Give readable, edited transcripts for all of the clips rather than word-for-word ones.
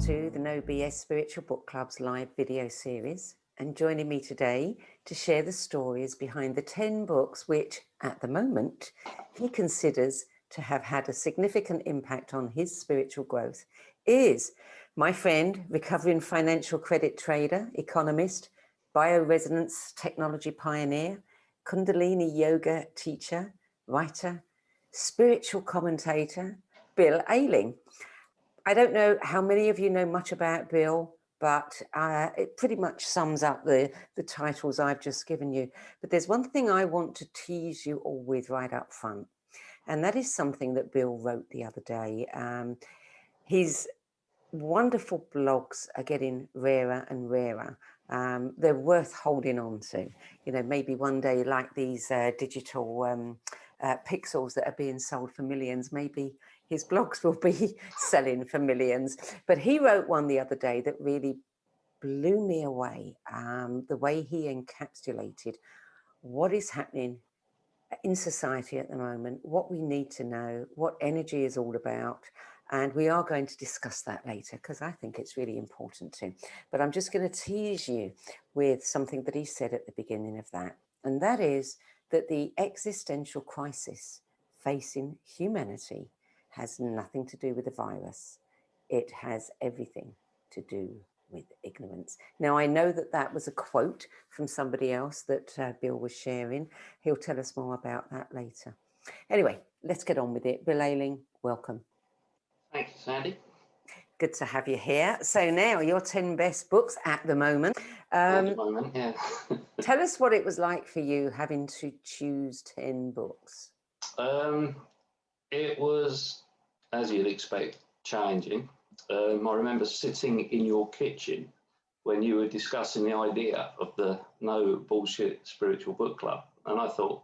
to the No BS Spiritual Book Club's live video series, and joining me today to share the stories behind the 10 books which, at the moment, he considers to have had a significant impact on his spiritual growth is my friend, recovering financial credit trader, economist, bioresonance technology pioneer, Kundalini yoga teacher, writer, spiritual commentator, Bill Ayling. I don't know how many of you know much about Bill, but it pretty much sums up the titles I've just given you. But there's one thing I want to tease you all with right up front, and that is something that Bill wrote the other day. His wonderful blogs are getting rarer and rarer. They're worth holding on to. You know, maybe one day, like these digital pixels that are being sold for millions, maybe his blogs will be selling for millions. But he wrote one the other day that really blew me away. The way he encapsulated what is happening in society at the moment, what we need to know, what energy is all about. And we are going to discuss that later because I think it's really important too. But I'm just going to tease you with something that he said at the beginning of that. And that is that the existential crisis facing humanity has nothing to do with the virus. It has everything to do with ignorance. Now, I know that that was a quote from somebody else that Bill was sharing. He'll tell us more about that later. Anyway, let's get on with it. Bill Ayling, welcome. Thank you, Sandie. Good to have you here. So now your 10 best books at the moment. At the moment, yeah. Tell us what it was like for you having to choose 10 books. It was, as you'd expect, challenging. I remember sitting in your kitchen when you were discussing the idea of the No Bullshit Spiritual Book Club. And I thought,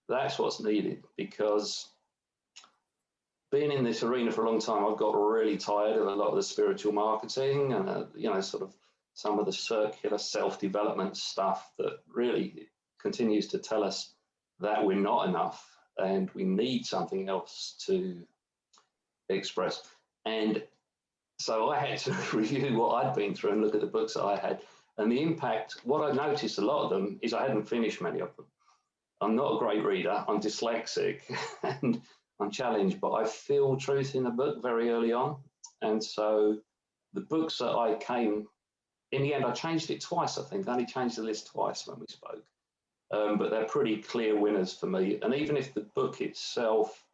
that's what's needed, because being in this arena for a long time, I've got really tired of a lot of the spiritual marketing and, you know, sort of some of the circular self-development stuff that really continues to tell us that we're not enough and we need something else to express. And so I had to review what I'd been through and look at the books that I had. And the impact, what I noticed a lot of them is I hadn't finished many of them. I'm not a great reader, I'm dyslexic, and I'm challenged, but I feel truth in a book very early on. And so the books that I came, in the end, I changed it twice, I think. I only changed the list twice when we spoke. But they're pretty clear winners for me. And even if the book itself,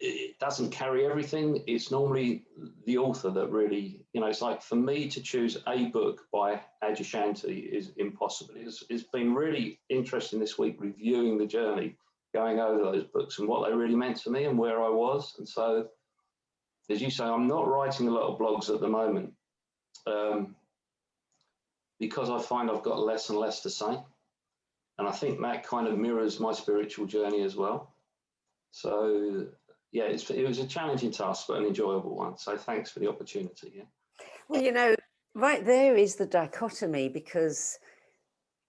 it doesn't carry everything, it's normally the author that really, you know, it's like for me to choose a book by Adyashanti is impossible. It's been really interesting this week reviewing the journey, going over those books and what they really meant to me and where I was. And so, as you say, I'm not writing a lot of blogs at the moment because I find I've got less and less to say. And I think that kind of mirrors my spiritual journey as well. So, yeah, it was a challenging task, but an enjoyable one. So thanks for the opportunity. Yeah. Well, you know, right there is the dichotomy, because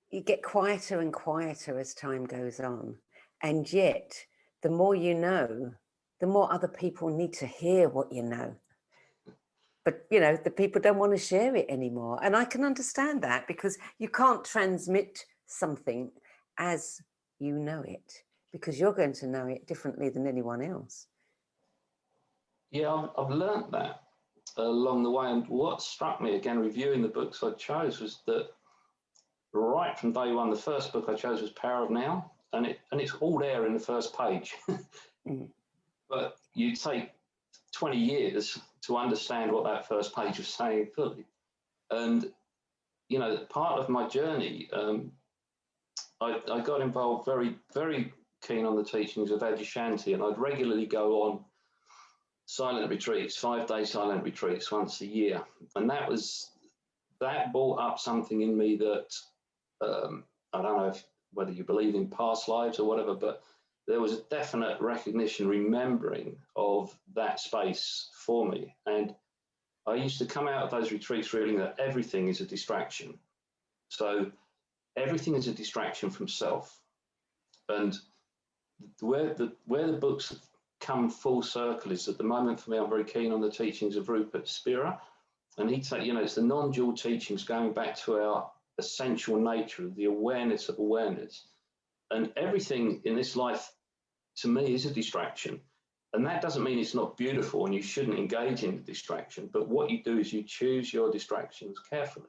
you get quieter and quieter as time goes on. And yet, the more you know, the more other people need to hear what you know. But, you know, the people don't want to share it anymore. And I can understand that, because you can't transmit something as you know it, because you're going to know it differently than anyone else. Yeah, I've learned that along the way. And what struck me, again, reviewing the books I chose, was that right from day one, the first book I chose was Power of Now. And it's all there in the first page. But you take 20 years to understand what that first page was saying fully. And, you know, part of my journey, I got involved very, very keen on the teachings of Adyashanti, and I'd regularly go on silent retreats, 5-day silent retreats once a year. And that brought up something in me that, I don't know whether you believe in past lives or whatever, but there was a definite recognition, remembering of that space for me. And I used to come out of those retreats feeling that everything is a distraction. So everything is a distraction from self. And where the books come full circle is, at the moment for me, I'm very keen on the teachings of Rupert Spira, and he said, you know, it's the non-dual teachings going back to our essential nature, the awareness of awareness. And everything in this life, to me, is a distraction. And that doesn't mean it's not beautiful and you shouldn't engage in the distraction, but what you do is you choose your distractions carefully.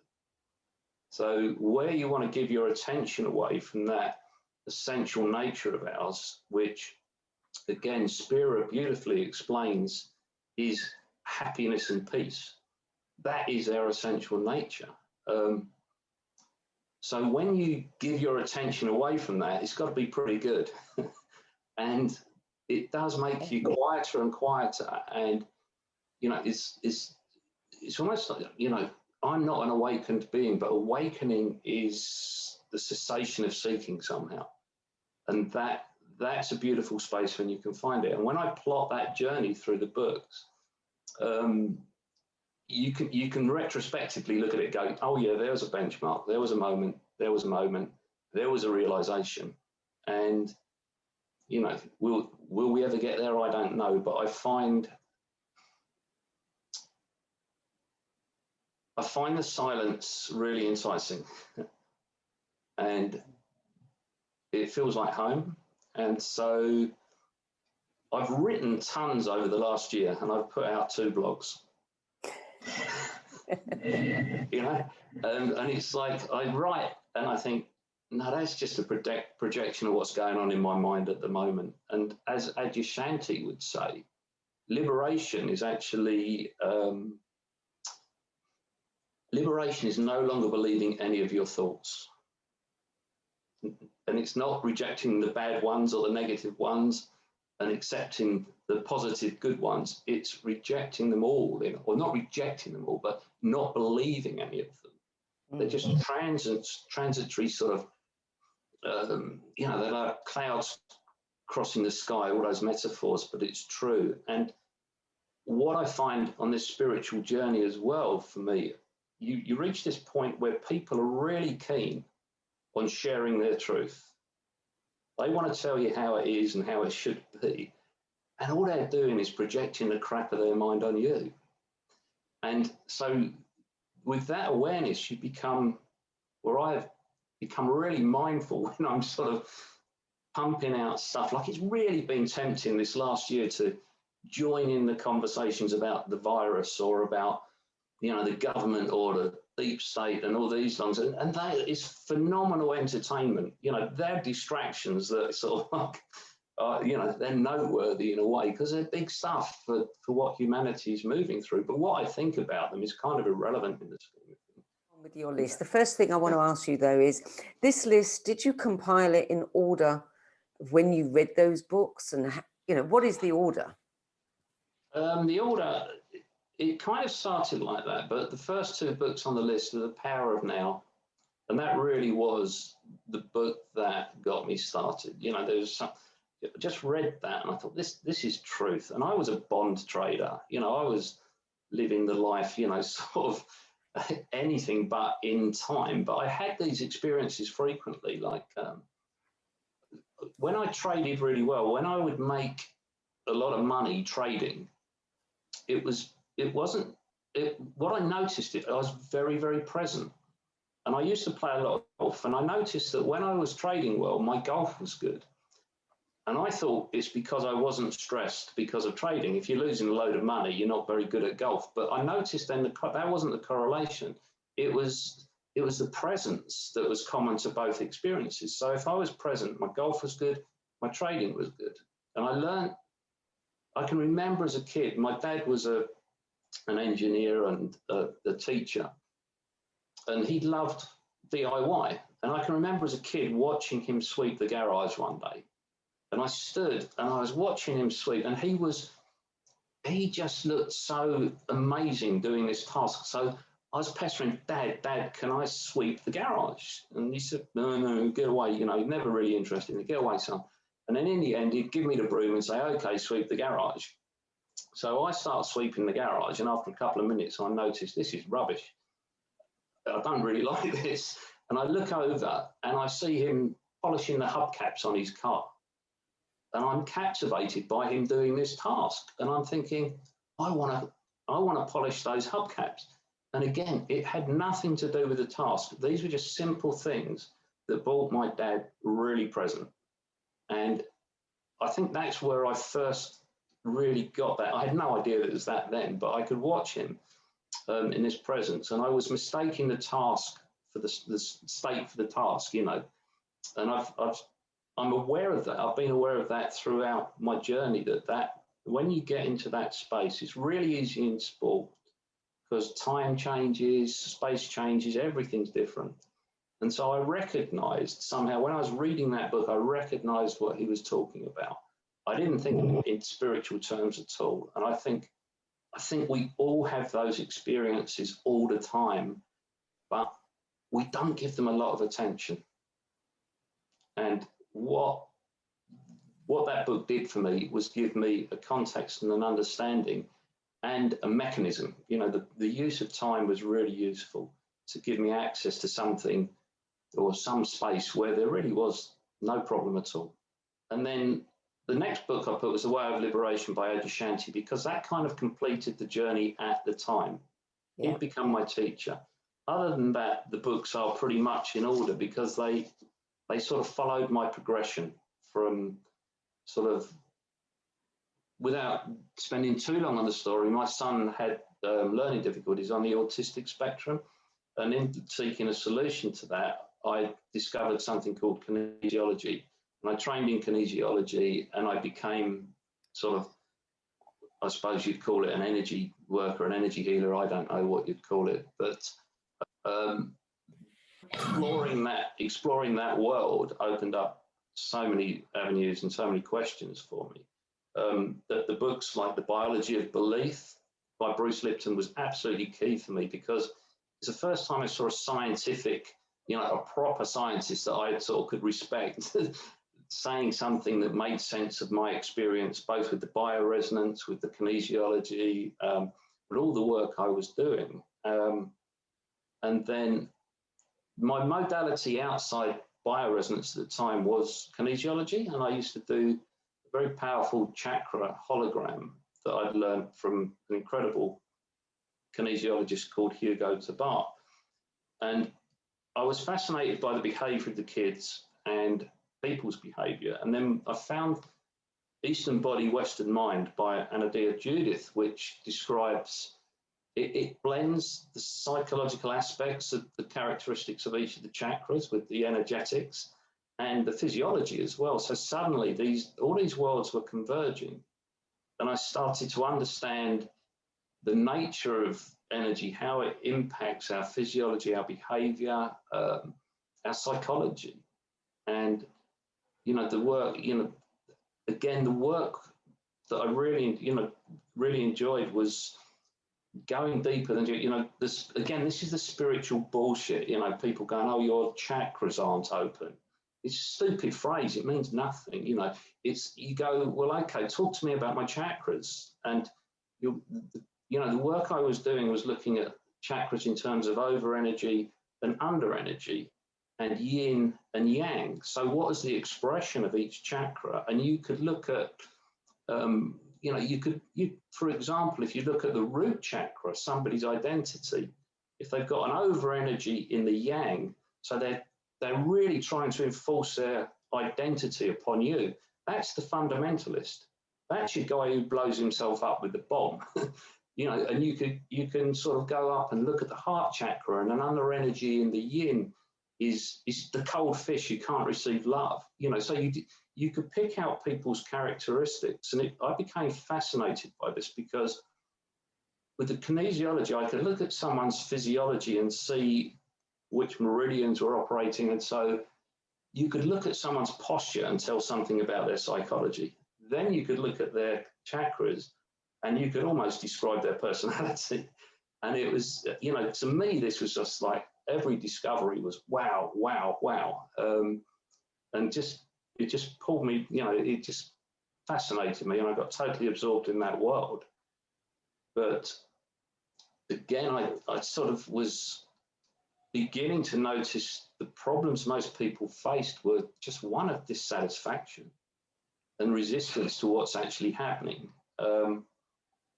So where you want to give your attention away from that essential nature of ours, which again, Spira beautifully explains is happiness and peace. That is our essential nature. So when you give your attention away from that, it's got to be pretty good. And it does make you quieter and quieter. And, you know, it's almost like, you know, I'm not an awakened being, but awakening is the cessation of seeking somehow. And that's a beautiful space when you can find it. And when I plot that journey through the books, you can retrospectively look at it and go, oh yeah, there was a benchmark, there was a moment, there was a moment, there was a realization. And, you know, will we ever get there? I don't know, but I find the silence really enticing. And it feels like home. And so I've written tons over the last year, and I've put out 2 blogs. You know, and it's like I write and I think, no, that's just a projection of what's going on in my mind at the moment. And as Adyashanti would say, liberation is actually liberation is no longer believing any of your thoughts. And it's not rejecting the bad ones or the negative ones and accepting the positive good ones. It's rejecting them all, or not rejecting them all, but not believing any of them. They're just transitory sort of, you know, they're like clouds crossing the sky, all those metaphors, but it's true. And what I find on this spiritual journey as well, for me, you reach this point where people are really keen on sharing their truth. They want to tell you how it is and how it should be. And all they're doing is projecting the crap of their mind on you. And so with that awareness, you become, or I've become really mindful when I'm sort of pumping out stuff. Like, it's really been tempting this last year to join in the conversations about the virus or about, you know, the government or the deep state and all these things. And that is phenomenal entertainment. You know, they're distractions that sort of like, you know, they're noteworthy in a way because they're big stuff for what humanity is moving through. But what I think about them is kind of irrelevant in the scheme of things. With your list, the first thing I want to ask you though is, this list, did you compile it in order of when you read those books, and you know, what is the order? The order, it kind of started like that, but the first 2 books on the list are The Power of Now, and that really was the book that got me started. You know, there's some, I just read that and I thought, this is truth. And I was a bond trader. You know, I was living the life, you know, sort of anything but in time. But I had these experiences frequently, like when I traded really well, when I would make a lot of money trading, what I noticed, I was very, very present. And I used to play a lot of golf, and I noticed that when I was trading well, my golf was good. And I thought it's because I wasn't stressed because of trading. If you're losing a load of money, you're not very good at golf. But I noticed then that wasn't the correlation. It was the presence that was common to both experiences. So if I was present, my golf was good, my trading was good. And I learned, I can remember as a kid, my dad was an engineer and a teacher, and he loved DIY. And I can remember as a kid watching him sweep the garage one day. And I stood and I was watching him sweep, and he just looked so amazing doing this task. So I was pestering, Dad, can I sweep the garage? And he said, no, get away. You know, never really interested in it. Get away, son. And then in the end, he'd give me the broom and say, okay, sweep the garage. So I start sweeping the garage, and after a couple of minutes, I noticed this is rubbish. I don't really like this. And I look over and I see him polishing the hubcaps on his car. and I'm captivated by him doing this task. And I'm thinking, I want to polish those hubcaps. And again, it had nothing to do with the task. These were just simple things that brought my dad really present. And I think that's where I first really got that. I had no idea that it was that then, but I could watch him in his presence, and I was mistaking the task for the state for the task, you know. And I'm aware of that. I've been aware of that throughout my journey, that when you get into that space, it's really easy in sport because time changes, space changes, everything's different. And so I recognized somehow when I was reading that book, I recognized what he was talking about. I didn't think in spiritual terms at all. And I think we all have those experiences all the time, but we don't give them a lot of attention. And what that book did for me was give me a context and an understanding and a mechanism. You know, the use of time was really useful to give me access to something or some space where there really was no problem at all. And then the next book I put was The Way of Liberation by Sandie, because that kind of completed the journey at the time. Yeah. He'd become my teacher. Other than that, the books are pretty much in order because they sort of followed my progression from sort of, without spending too long on the story, my son had learning difficulties on the autistic spectrum. And in seeking a solution to that, I discovered something called kinesiology. And I trained in kinesiology and I became sort of, I suppose you'd call it an energy worker, an energy healer. I don't know what you'd call it, but exploring that world opened up so many avenues and so many questions for me. That the books like The Biology of Belief by Bruce Lipton was absolutely key for me because it's the first time I saw a scientific, you know, a proper scientist that I sort of could respect saying something that made sense of my experience, both with the bioresonance, with the kinesiology, with all the work I was doing. And then my modality outside bioresonance at the time was kinesiology, and I used to do a very powerful chakra hologram that I'd learned from an incredible kinesiologist called Hugo Taggart. And I was fascinated by the behavior of the kids and people's behavior. And then I found Eastern Body, Western Mind by Anadia Judith, which describes, it blends the psychological aspects of the characteristics of each of the chakras with the energetics and the physiology as well. So suddenly all these worlds were converging. And I started to understand the nature of energy, how it impacts our physiology, our behavior, our psychology. And, you know, the work, you know, again, the work that I really, you know, really enjoyed was going deeper than, you know, this is the spiritual bullshit, you know, people going, oh, your chakras aren't open. It's a stupid phrase. It means nothing. You know, you go, well, okay, talk to me about my chakras. And, you know, the work I was doing was looking at chakras in terms of over energy and under energy and yin and yang. So what is the expression of each chakra? And you could look at, you know, for example, if you look at the root chakra, somebody's identity, if they've got an over energy in the yang, so they're really trying to enforce their identity upon you, that's the fundamentalist. That's your guy who blows himself up with the bomb. You know, and you can sort of go up and look at the heart chakra, and an under energy in the yin is the cold fish who can't receive love. You know, so you could pick out people's characteristics, and I became fascinated by this because with the kinesiology, I could look at someone's physiology and see which meridians were operating, and so you could look at someone's posture and tell something about their psychology. Then you could look at their chakras and you could almost describe their personality. And it was, you know, to me, this was just like every discovery was wow, wow, wow. And it just pulled me, you know, it just fascinated me and I got totally absorbed in that world. But again, I sort of was beginning to notice the problems most people faced were just one of dissatisfaction. and resistance to what's actually happening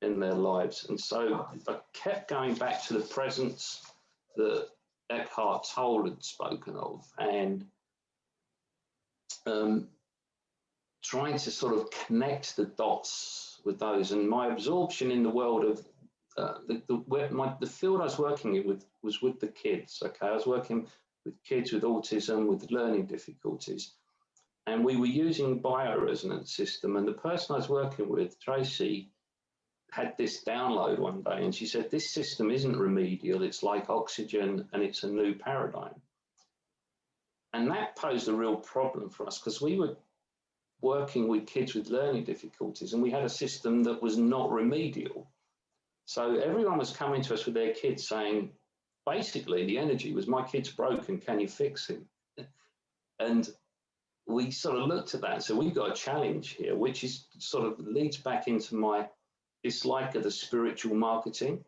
in their lives. And so I kept going back to the presence that Eckhart Tolle had spoken of, and trying to sort of connect the dots with those. And my absorption in the world of the field I was working with was with the kids. Okay, I was working with kids with autism, with learning difficulties, and we were using bioresonance system. And the person I was working with, Tracy, had this download one day, and she said, this system isn't remedial, it's like oxygen, and it's a new paradigm. And that posed a real problem for us, because we were working with kids with learning difficulties, and we had a system that was not remedial. So everyone was coming to us with their kids saying, basically the energy was, my kid's broken, can you fix him? And we sort of looked at that and said, we've got a challenge here, which is sort of leads back into my dislike of the spiritual marketing,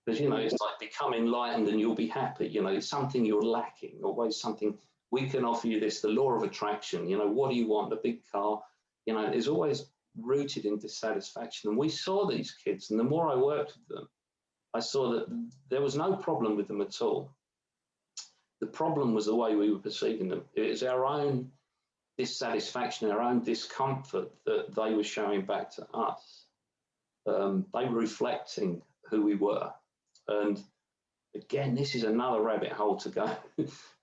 because, you know, it's like become enlightened and you'll be happy. You know, it's something you're lacking, always something. We can offer you this, the law of attraction. You know, what do you want? A big car. You know, it's always rooted in dissatisfaction. And we saw these kids, and the more I worked with them, I saw that there was no problem with them at all. The problem was the way we were perceiving them. It was our own dissatisfaction, our own discomfort that they were showing back to us. They were reflecting who we were. And again, this is another rabbit hole to go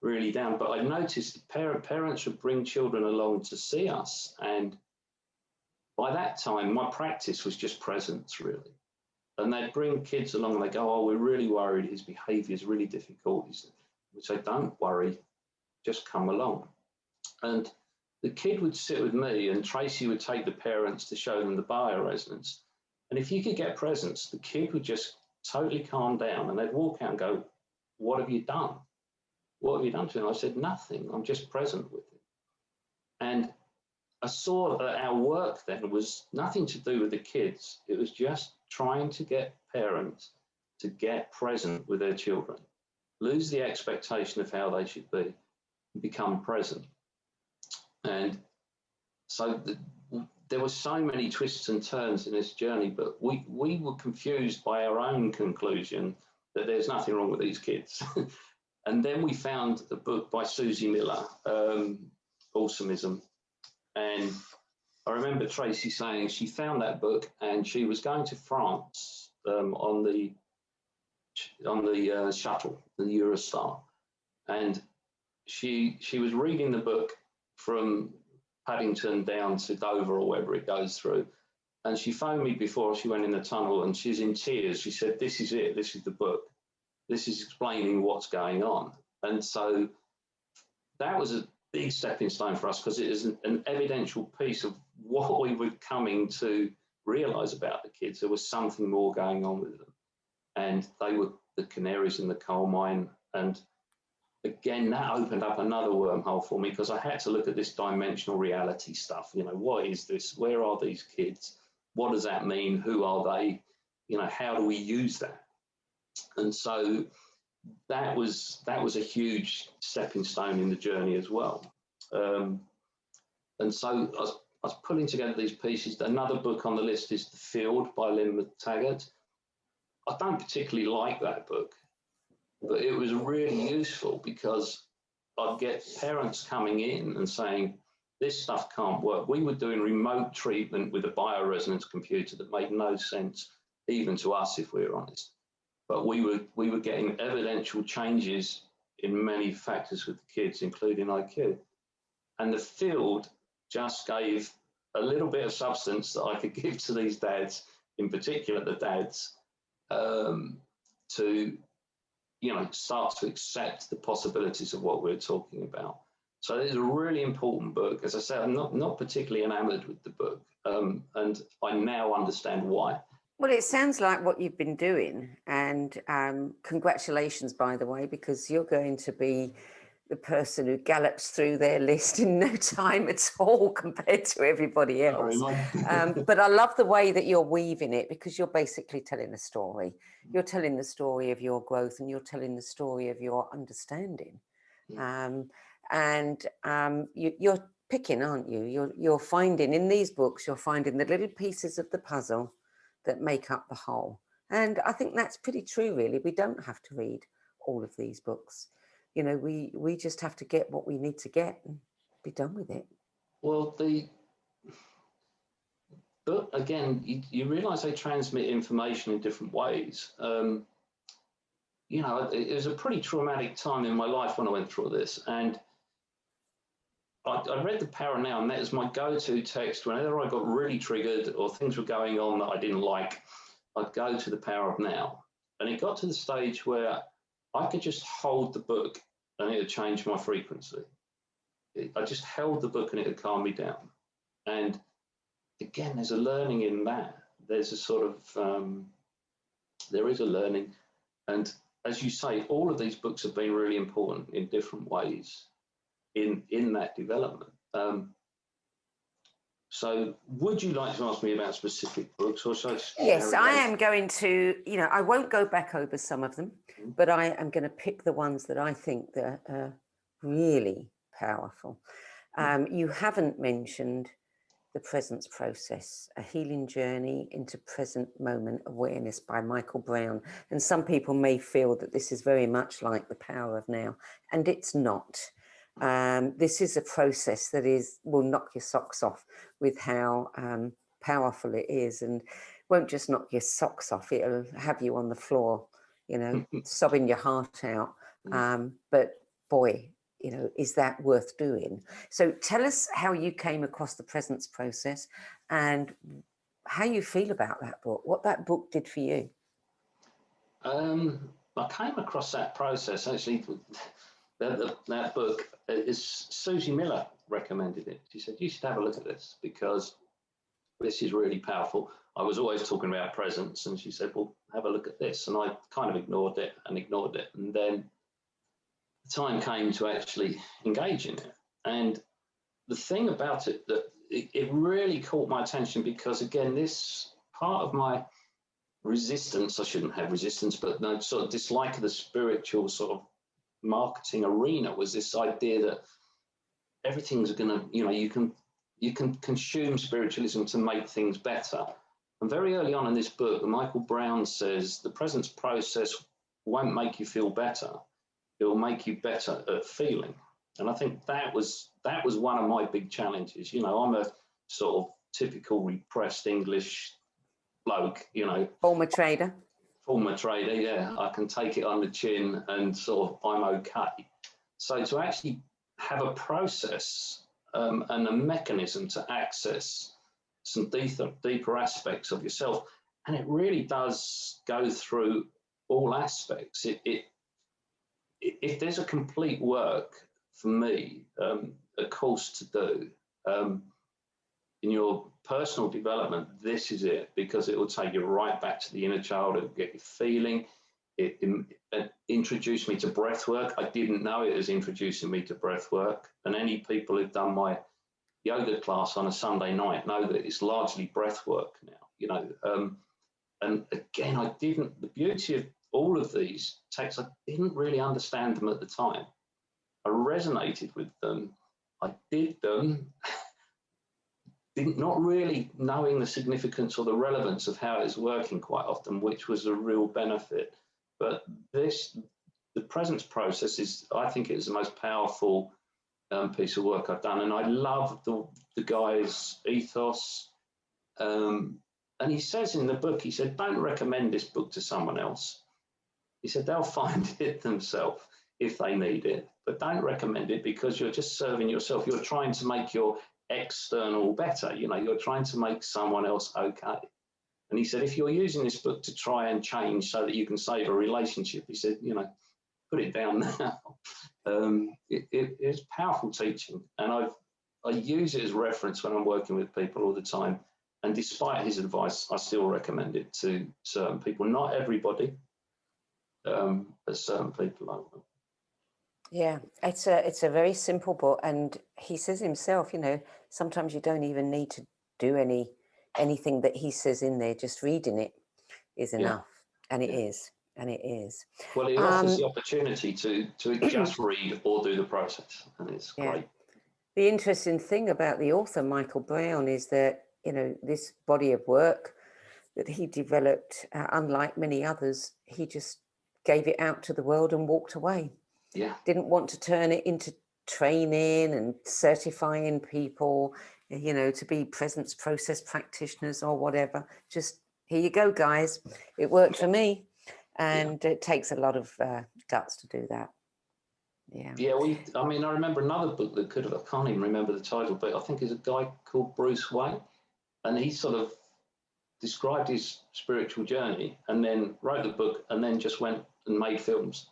really down. But I noticed parents would bring children along to see us. And by that time, my practice was just presence, really. And they'd bring kids along and they go, oh, we're really worried, his behavior is really difficult. We'd say, don't worry, just come along. And the kid would sit with me, and Tracy would take the parents to show them the bioresonance. And if you could get presence, the kid would just totally calm down, and they'd walk out and go, what have you done? What have you done to him? I said, nothing, I'm just present with him. And I saw that our work then was nothing to do with the kids. It was just trying to get parents to get present with their children, lose the expectation of how they should be, and become present. And so there were so many twists and turns in this journey, but we were confused by our own conclusion that there's nothing wrong with these kids. And then we found a book by Susie Miller, Awesomeism. And I remember Tracy saying she found that book and she was going to France on the shuttle, the Eurostar. And she was reading the book from Paddington down to Dover or wherever it goes through. And she phoned me before she went in the tunnel, and she's in tears. She said, this is it, this is the book. This is explaining what's going on. And so that was a big stepping stone for us, because it is an evidential piece of what we were coming to realize about the kids. There was something more going on with them. And they were the canaries in the coal mine. And again, that opened up another wormhole for me, because I had to look at this dimensional reality stuff. You know, what is this? Where are these kids? What does that mean? Who are they? You know, how do we use that? And so that was a huge stepping stone in the journey as well. And so I was putting together these pieces. Another book on the list is The Field by Lynn Taggart. I don't particularly like that book, but it was really useful, because I'd get parents coming in and saying, this stuff can't work. We were doing remote treatment with a bioresonance computer that made no sense, even to us, if we were honest. But we were getting evidential changes in many factors with the kids, including IQ. And The Field just gave a little bit of substance that I could give to these dads, in particular the dads, to, you know, start to accept the possibilities of what we're talking about. So it's a really important book. As I said, I'm not particularly enamored with the book, and I now understand why. Well, it sounds like what you've been doing, and congratulations, by the way, because you're going to be the person who gallops through their list in no time at all compared to everybody else. But I love the way that you're weaving it, because you're basically telling a story. You're telling the story of your growth, and you're telling the story of your understanding. You're picking, aren't you? You're finding in these books, you're finding the little pieces of the puzzle that make up the whole. And I think that's pretty true, really. We don't have to read all of these books. You know, we just have to get what we need to get and be done with it. Well, but again, you realise they transmit information in different ways. You know, it was a pretty traumatic time in my life when I went through this, and I read The Power of Now, and that was my go-to text whenever I got really triggered or things were going on that I didn't like. I'd go to The Power of Now, and it got to the stage where I could just hold the book and it would change my frequency. I just held the book and it would calm me down. And again, there's a learning in that. There's a sort of, there is a learning. And as you say, all of these books have been really important in different ways in that development. So would you like to ask me about specific books, or should I just Yes, I am going to, you know, I won't go back over some of them, but I am going to pick the ones that I think that are really powerful. You haven't mentioned The Presence Process, A Healing Journey into Present Moment Awareness by Michael Brown. And some people may feel that this is very much like The Power of Now, and it's not. This is a process that will knock your socks off with how powerful it is, and won't just knock your socks off, it'll have you on the floor, you know, sobbing your heart out. But boy, you know, is that worth doing? So tell us how you came across The Presence Process and how you feel about that book, what that book did for you. I came across that process, actually, that book is Susie Miller recommended it. She said, you should have a look at this because this is really powerful. I was always talking about presence, and she said, well, have a look at this. And I kind of ignored it. And then the time came to actually engage in it. And the thing about it, that it really caught my attention because, again, this part of my resistance, I shouldn't have resistance, but no sort of dislike of the spiritual sort of marketing arena was this idea that everything's going to, you know, you can consume spiritualism to make things better. And very early on in this book, Michael Brown says the presence process won't make you feel better. It will make you better at feeling. And I think that was one of my big challenges. You know, I'm a sort of typical repressed English bloke, you know. Former trader, yeah. I can take it on the chin and sort of I'm okay. So to actually have a process and a mechanism to access some deeper aspects of yourself, and it really does go through all aspects. If there's a complete work for me, a course to do in your personal development, this is it, because it will take you right back to the inner child. It will get you feeling. It introduced me to breath work. I didn't know it was introducing me to breath work. And any people who've done my yoga class on a Sunday night know that it's largely breath work now, you know. And again, the beauty of all of these texts, I didn't really understand them at the time. I resonated with them. I did them, not really knowing the significance or the relevance of how it's working quite often, which was a real benefit. But the presence process is, I think it's the most powerful piece of work I've done. And I love the guy's ethos. And he says in the book, he said, don't recommend this book to someone else. He said, they'll find it themselves if they need it, but don't recommend it because you're just serving yourself. You're trying to make your external better. You know, you're trying to make someone else okay. And he said, if you're using this book to try and change so that you can save a relationship, he said, you know, put it down now. It's powerful teaching. And I use it as reference when I'm working with people all the time. And despite his advice, I still recommend it to certain people. Not everybody, but certain people I will. Yeah, it's a very simple book, and he says himself, you know, sometimes you don't even need to do anything that he says in there. Just reading it is enough, and it is, and it is. Well, it offers the opportunity to just read or do the process, and it's great. The interesting thing about the author, Michael Brown, is that, you know, this body of work that he developed, unlike many others, he just gave it out to the world and walked away. Yeah. Didn't want to turn it into training and certifying people, you know, to be presence process practitioners or whatever. Just, here you go, guys. It worked for me. And it takes a lot of guts to do that. Yeah. Yeah, I mean, I remember another book that could have, I can't even remember the title, but I think it's a guy called Bruce Wayne. And he sort of described his spiritual journey and then wrote the book and then just went and made films.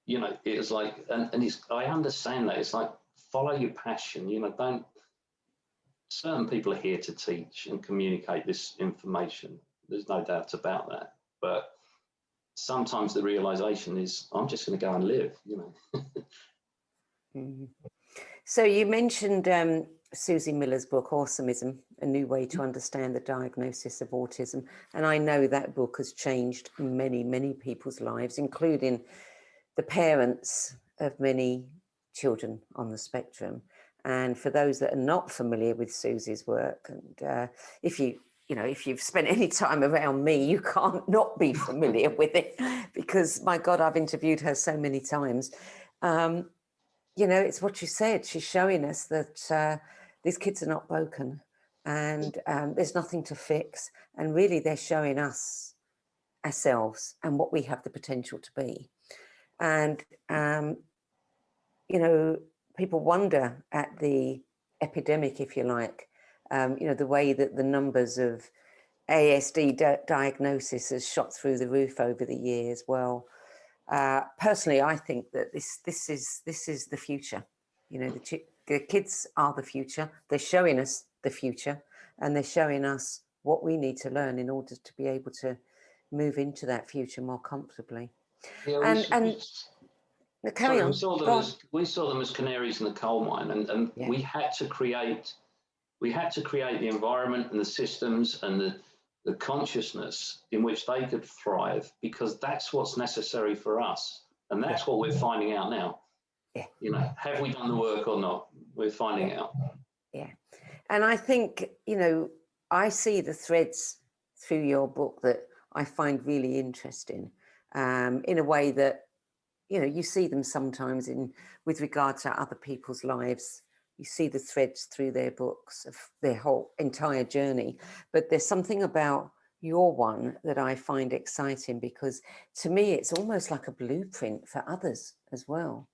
You know, it was like, and I understand that. It's like, follow your passion, you know, certain people are here to teach and communicate this information. There's no doubt about that. But sometimes the realization is, I'm just going to go and live, you know. Mm-hmm. So you mentioned Susie Miller's book, Awesomeism, A New Way to Understand the Diagnosis of Autism. And I know that book has changed many, many people's lives, including the parents of many children on the spectrum. And for those that are not familiar with Susie's work, and if you've spent any time around me, you can't not be familiar with it, because my God, I've interviewed her so many times. You know, it's what you said. She's showing us that these kids are not broken, and there's nothing to fix. And really, they're showing us ourselves and what we have the potential to be. And, you know, people wonder at the epidemic, if you like, you know, the way that the numbers of ASD diagnosis has shot through the roof over the years. Well, personally, I think that this is the future. You know, the kids are the future. They're showing us the future, and they're showing us what we need to learn in order to be able to move into that future more comfortably. Yeah, Carry on. We saw them as canaries in the coal mine, and Yeah. we had to create the environment and the systems and the consciousness in which they could thrive, because that's what's necessary for us. And that's what we're finding out now. Yeah. You know, have we done the work or not? We're finding out. Yeah. And I think, you know, I see the threads through your book that I find really interesting, in a way that, you know, you see them sometimes with regard to other people's lives. You see the threads through their books of their whole entire journey. But there's something about your one that I find exciting, because to me, it's almost like a blueprint for others as well.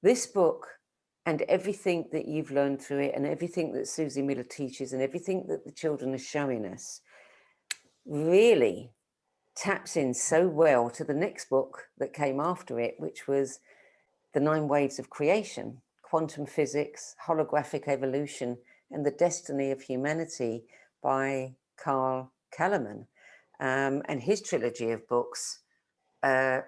This book and everything that you've learned through it, and everything that Susie Miller teaches, and everything that the children are showing us, really taps in so well to the next book that came after it, which was The 9 Waves of Creation, Quantum Physics, Holographic Evolution, and the Destiny of Humanity by Carl Kellerman. And his trilogy of books, I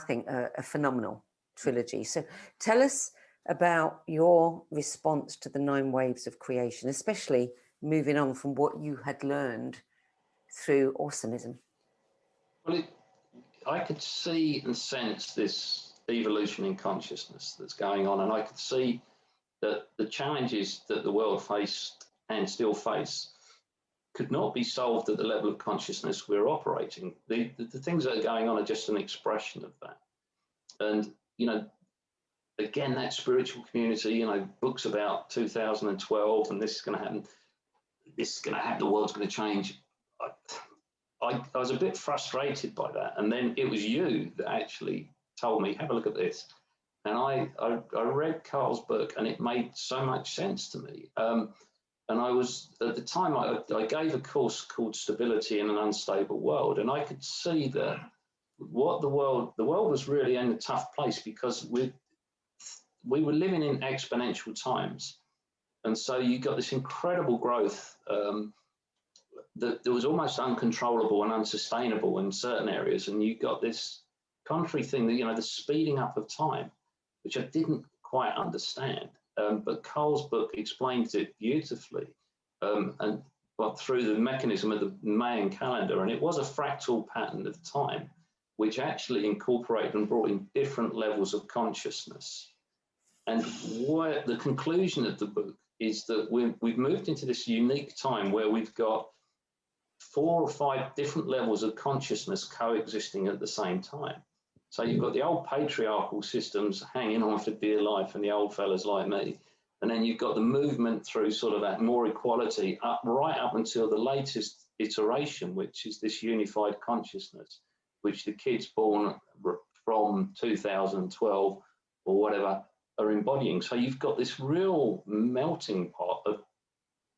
think, are a phenomenal trilogy. So tell us about your response to the 9 Waves of Creation, especially moving on from what you had learned through Awesomeism. Well, I could see and sense this evolution in consciousness that's going on, and I could see that the challenges that the world faced and still face could not be solved at the level of consciousness we're operating. The things that are going on are just an expression of that. And, you know, again, that spiritual community, you know, books about 2012 and this is going to happen, the world's going to change. I was a bit frustrated by that. And then it was you that actually told me, have a look at this. And I read Carl's book, and it made so much sense to me. And I was, at the time, I gave a course called Stability in an Unstable World. And I could see that the world was really in a tough place, because we were living in exponential times. And so you got this incredible growth that was almost uncontrollable and unsustainable in certain areas. And you got this contrary thing that, you know, the speeding up of time, which I didn't quite understand. But Carl's book explains it beautifully, and through the mechanism of the Mayan calendar. And it was a fractal pattern of time, which actually incorporated and brought in different levels of consciousness. And what the conclusion of the book is that we've moved into this unique time where we've got 4 or 5 different levels of consciousness coexisting at the same time. So you've got the old patriarchal systems hanging on for dear life and the old fellas like me. And then you've got the movement through sort of that more equality right up until the latest iteration, which is this unified consciousness, which the kids born from 2012 or whatever are embodying. So you've got this real melting pot of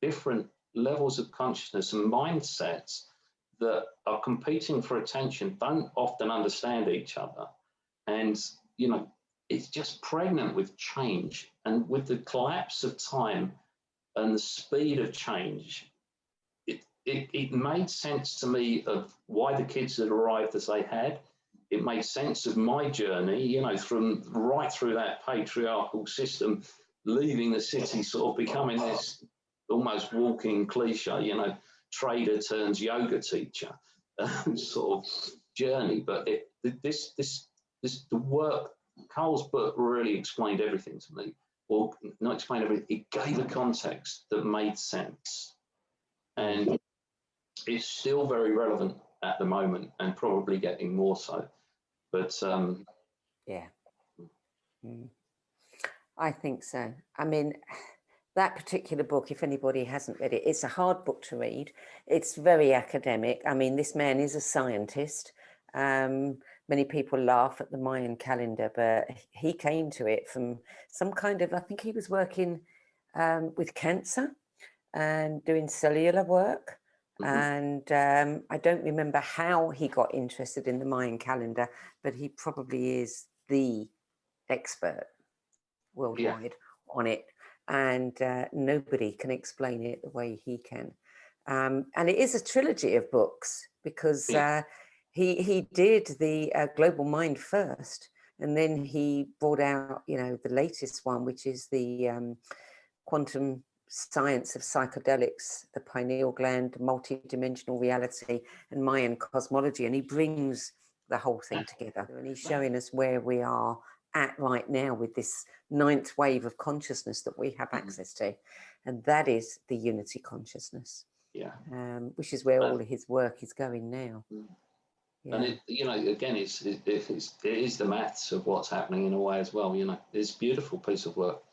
different levels of consciousness and mindsets that are competing for attention, don't often understand each other. And, you know, it's just pregnant with change. And with the collapse of time and the speed of change, it made sense to me of why the kids had arrived as they had. It made sense of my journey, you know, from right through that patriarchal system, leaving the city, sort of becoming this almost walking cliche, you know, trader turns yoga teacher sort of journey. But the work, Carl's book really explained everything to me. Well, not explained everything, it gave a context that made sense. And it's still very relevant at the moment and probably getting more so. But yeah, I think so. I mean, that particular book, if anybody hasn't read it, it's a hard book to read. It's very academic. I mean, this man is a scientist. Many people laugh at the Mayan calendar, but he came to it from some kind of, I think he was working with cancer and doing cellular work. And I don't remember how he got interested in the Mayan calendar, but he probably is the expert worldwide on it. And nobody can explain it the way he can. And it is a trilogy of books because he did the Global Mind first, and then he brought out, you know, the latest one, which is the Quantum Science of Psychedelics, the Pineal Gland, Multidimensional Reality, and Mayan Cosmology. And he brings the whole thing together. And he's showing us where we are at right now with this 9th wave of consciousness that we have access to. And that is the unity consciousness. Yeah. Which is where all of his work is going now. Yeah. And it, you know, again, it is the maths of what's happening in a way as well. You know, it's a beautiful piece of work.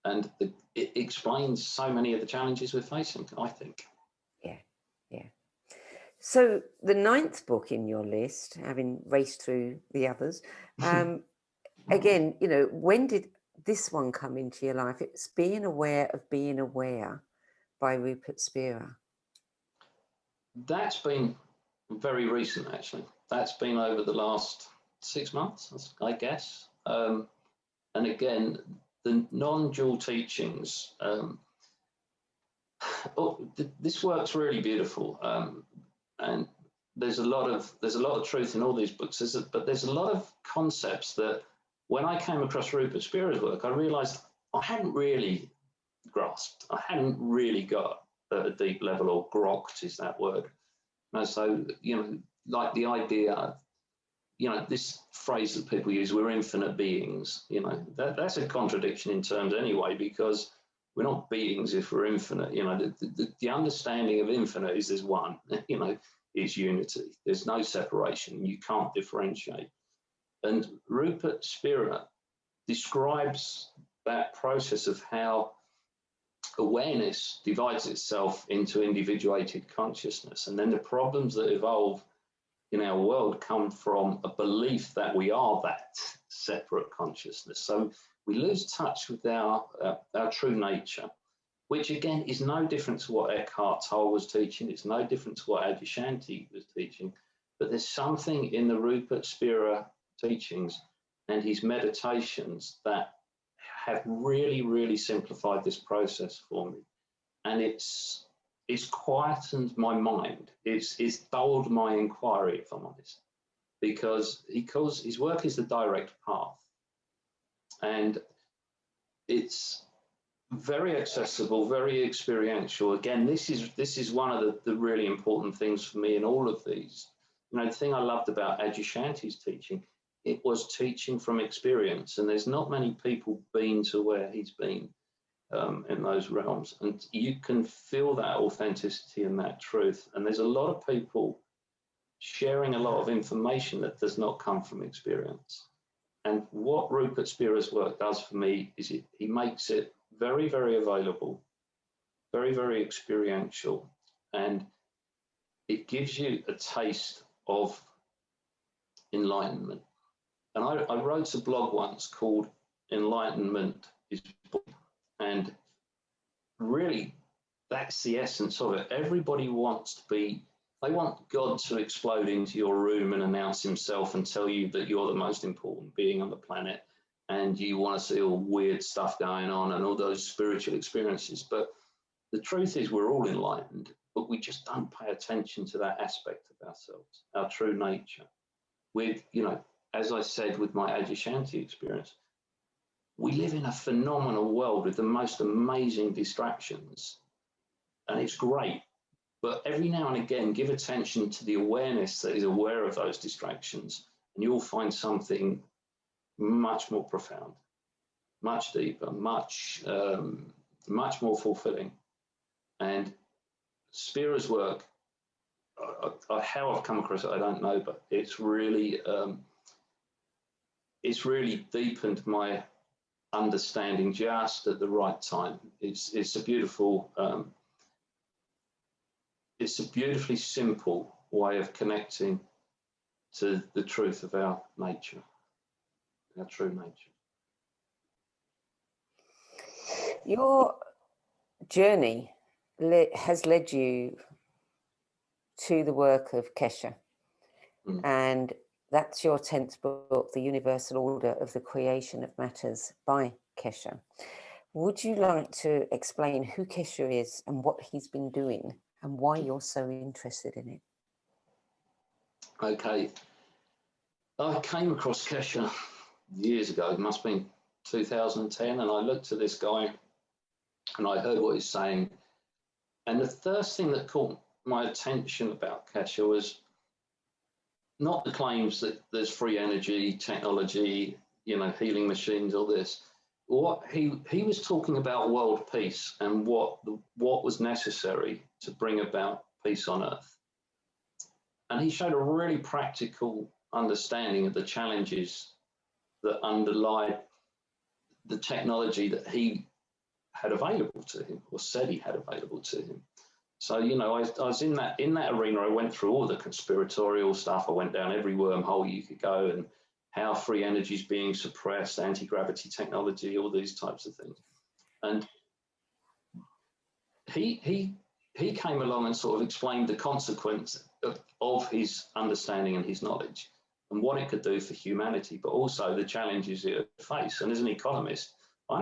And it explains so many of the challenges we're facing, I think. Yeah, yeah. So the 9th book in your list, having raced through the others, again, you know, when did this one come into your life? It's Being Aware of Being Aware by Rupert Spira. That's been very recent, actually. That's been over the last 6 months, I guess. And again, the non-dual teachings, this work's really beautiful, and there's a lot of truth in all these books. But there's a lot of concepts that, when I came across Rupert Spira's work, I realised I hadn't really grasped. I hadn't really got at a deep level, or grokked is that word. And so, you know, like the idea, you know, this phrase that people use, we're infinite beings, you know, that's a contradiction in terms anyway, because we're not beings if we're infinite. You know, the understanding of infinite is there's one, you know, is unity. There's no separation. You can't differentiate. And Rupert Spira describes that process of how awareness divides itself into individuated consciousness. And then the problems that evolve in our world come from a belief that we are that separate consciousness. So we lose touch with our true nature, which again is no different to what Eckhart Tolle was teaching. It's no different to what Adyashanti was teaching. But there's something in the Rupert Spira teachings and his meditations that have really, really simplified this process for me. And it's quietened my mind. It's dulled my inquiry, if I'm honest, because his work is the direct path. And it's very accessible, very experiential. Again, this is one of the really important things for me in all of these. You know, the thing I loved about Adyashanti's teaching it was teaching from experience, and there's not many people been to where he's been in those realms, and you can feel that authenticity and that truth. And there's a lot of people sharing a lot of information that does not come from experience. And what Rupert Spira's work does for me is he makes it very, very available, very, very experiential, and it gives you a taste of enlightenment. And I wrote a blog once called Enlightenment is Born, and really that's the essence of it. Everybody wants to be, they want God to explode into your room and announce himself and tell you that you're the most important being on the planet, and you want to see all weird stuff going on and all those spiritual experiences. But the truth is we're all enlightened, but we just don't pay attention to that aspect of ourselves, our true nature. With, you know, as I said with my Adyashanti experience, we live in a phenomenal world with the most amazing distractions, and it's great. But every now and again, give attention to the awareness that is aware of those distractions, and you'll find something much more profound, much deeper, much more fulfilling. And Spira's work, how I've come across it, I don't know, but it's really deepened my understanding just at the right time. It's a beautiful, it's a beautifully simple way of connecting to the truth of our nature, our true nature. Your journey has led you to the work of Keshe, and that's your 10th book, The Universal Order of the Creation of Matters by Keshe. Would you like to explain who Keshe is and what he's been doing and why you're so interested in it? Okay. I came across Keshe years ago, it must have been 2010, and I looked at this guy and I heard what he's saying. And the first thing that caught my attention about Keshe was not the claims that there's free energy, technology, you know, healing machines, all this. What he was talking about world peace and what was necessary to bring about peace on earth. And he showed a really practical understanding of the challenges that underlie the technology that he had available to him, or said he had available to him. So, you know, I was in that arena. I went through all the conspiratorial stuff. I went down every wormhole you could go, and how free energy is being suppressed, anti-gravity technology, all these types of things. And he came along and sort of explained the consequence of his understanding and his knowledge and what it could do for humanity, but also the challenges it face. And as an economist,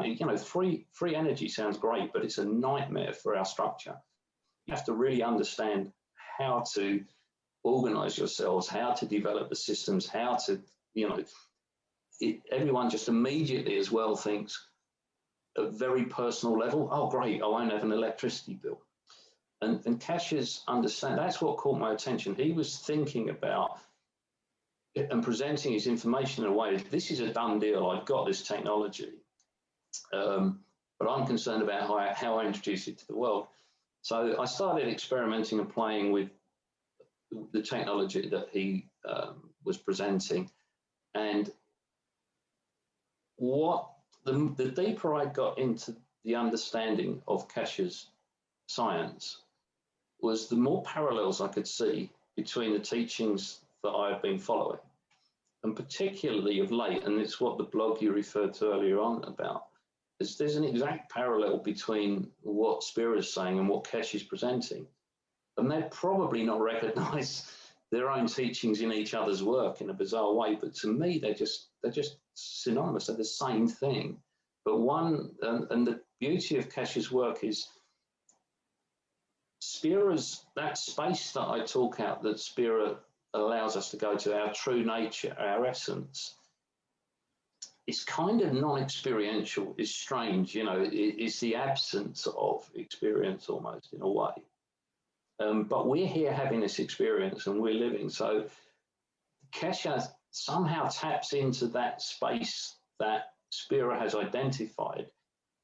you know, free energy sounds great, but it's a nightmare for our structure. You have to really understand how to organize yourselves, how to develop the systems, how to, you know, everyone just immediately as well thinks at a very personal level, oh, great, I won't have an electricity bill. And Keshe's understand, that's what caught my attention. He was thinking about it and presenting his information in a way, this is a done deal, I've got this technology, but I'm concerned about how I introduce it to the world. So I started experimenting and playing with the technology that he was presenting. And the deeper I got into the understanding of Keshe's science, was the more parallels I could see between the teachings that I have been following, and particularly of late, and it's what the blog you referred to earlier on about, is there's an exact parallel between what Spira is saying and what Keshe is presenting. And they'd probably not recognize their own teachings in each other's work in a bizarre way, but to me, they're just synonymous, they're the same thing. But one, and the beauty of Keshe's work is Spira's, that space that I talk out, that Spira allows us to go to, our true nature, our essence, it's kind of non-experiential, it's strange, you know, it's the absence of experience almost in a way. But we're here having this experience and we're living. So Keshe somehow taps into that space that Spira has identified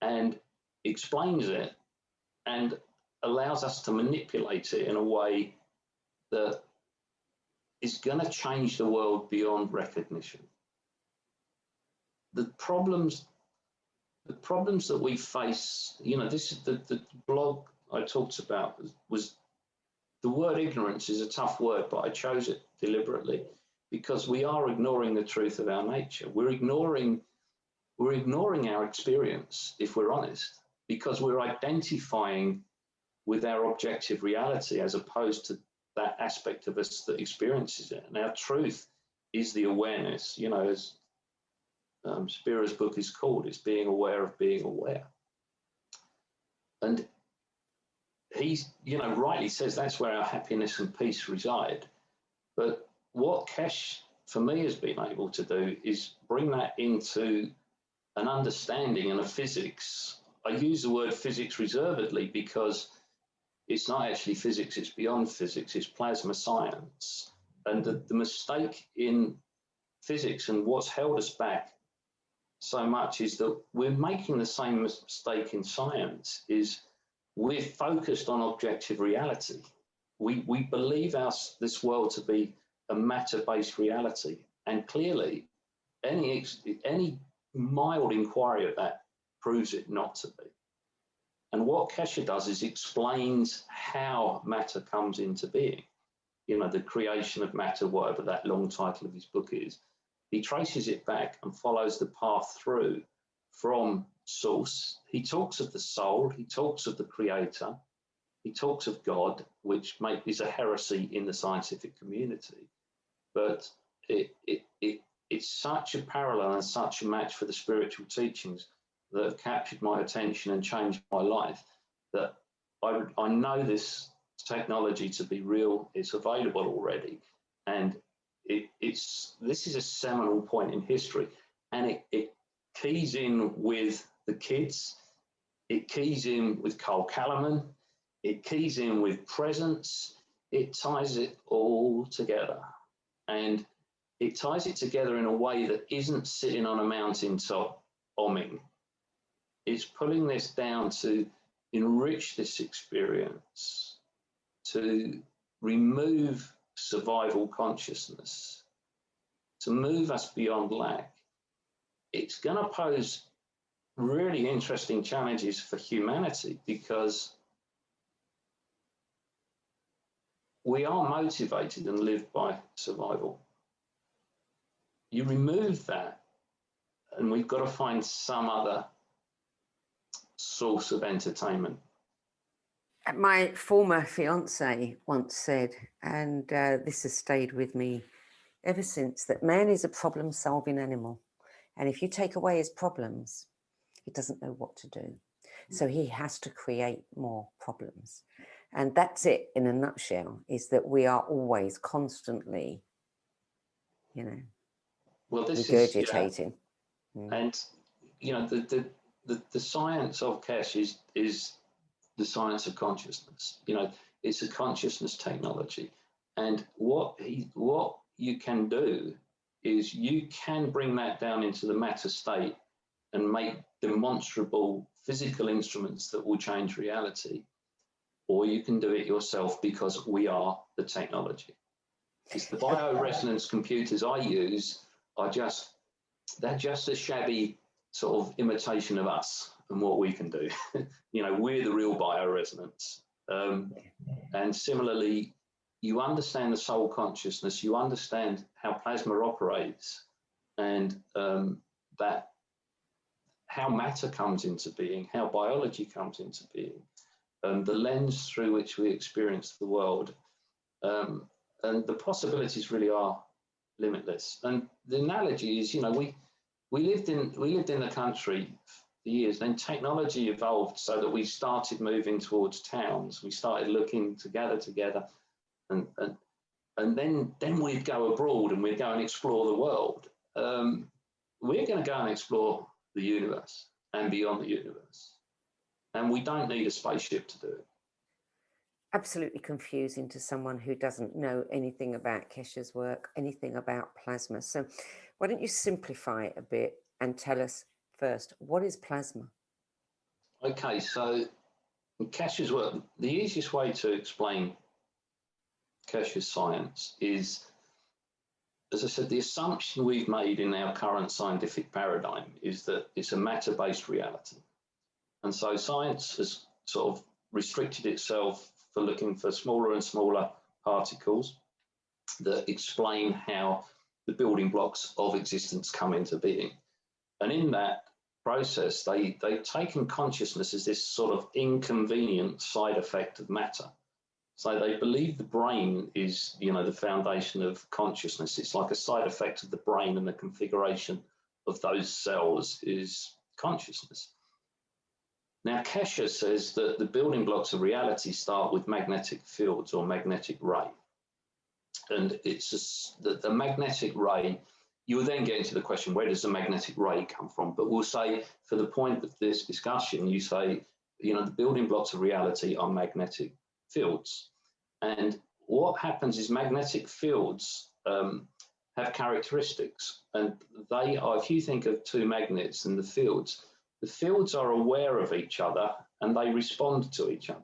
and explains it and allows us to manipulate it in a way that is going to change the world beyond recognition. The problems that we face, you know, this is the blog I talked about was the word ignorance is a tough word, but I chose it deliberately because we are ignoring the truth of our nature. We're ignoring our experience, if we're honest, because we're identifying with our objective reality as opposed to that aspect of us that experiences it. And our truth is the awareness, you know, as Spira's book is called, it's being aware of being aware. And he, you know, rightly says that's where our happiness and peace reside. But what Kesh, for me, has been able to do is bring that into an understanding and a physics. I use the word physics reservedly because it's not actually physics, it's beyond physics, it's plasma science. And the mistake in physics and what's held us back so much is that we're making the same mistake in science, is we're focused on objective reality. We believe this world to be a matter-based reality. And clearly, any mild inquiry of that proves it not to be. And what Keshe does is explains how matter comes into being. You know, the creation of matter, whatever that long title of his book is. He traces it back and follows the path through from source. He talks of the soul, he talks of the creator, he talks of God, which is a heresy in the scientific community. But it's such a parallel and such a match for the spiritual teachings that have captured my attention and changed my life, that I know this technology to be real. It's available already, and this is a seminal point in history, and it keys in with the kids, it keys in with Cole Calliman, it keys in with presence, it ties it all together, and it ties it together in a way that isn't sitting on a mountaintop omming. It's pulling this down to enrich this experience, to remove survival consciousness, to move us beyond lack. It's going to pose really interesting challenges for humanity because we are motivated and live by survival. You remove that, and we've got to find some other source of entertainment. My former fiance once said, and this has stayed with me ever since, that man is a problem-solving animal. And if you take away his problems, he doesn't know what to do. So he has to create more problems. And that's it in a nutshell, is that we are always constantly, you know, regurgitating. And, you know, the science of Kesh is the science of consciousness. You know, it's a consciousness technology. And what you can do is you can bring that down into the matter state and make demonstrable physical instruments that will change reality, or you can do it yourself because we are the technology. It's the bioresonance computers I use they're just a shabby sort of imitation of us and what we can do. You know, we're the real bioresonance. And similarly, you understand the soul consciousness, you understand how plasma operates, and that how matter comes into being, how biology comes into being, the lens through which we experience the world. And the possibilities really are limitless. And the analogy is, you know, we lived in the country for years, then technology evolved so that we started moving towards towns. We started looking to gather together, and then we'd go abroad and we'd go and explore the world. We're going to go and explore the universe and beyond the universe. And we don't need a spaceship to do it. absolutely confusing to someone who doesn't know anything about Kesha's work, anything about plasma. So why don't you simplify it a bit and tell us first, what is plasma? Okay, so in Kesha's work, the easiest way to explain Kesha's science is, as I said, the assumption we've made in our current scientific paradigm is that it's a matter-based reality. And so science has sort of restricted itself for looking for smaller and smaller particles that explain how the building blocks of existence come into being. And in that process, they've taken consciousness as this sort of inconvenient side effect of matter. So they believe the brain is, you know, the foundation of consciousness. It's like a side effect of the brain, and the configuration of those cells is consciousness. Now, Kesha says that the building blocks of reality start with magnetic fields or magnetic ray. And it's just that the magnetic ray, you will then get into the question, where does the magnetic ray come from? But we'll say, for the point of this discussion, you say, you know, the building blocks of reality are magnetic fields. And what happens is magnetic fields have characteristics, and they are, if you think of two magnets and the fields are aware of each other and they respond to each other.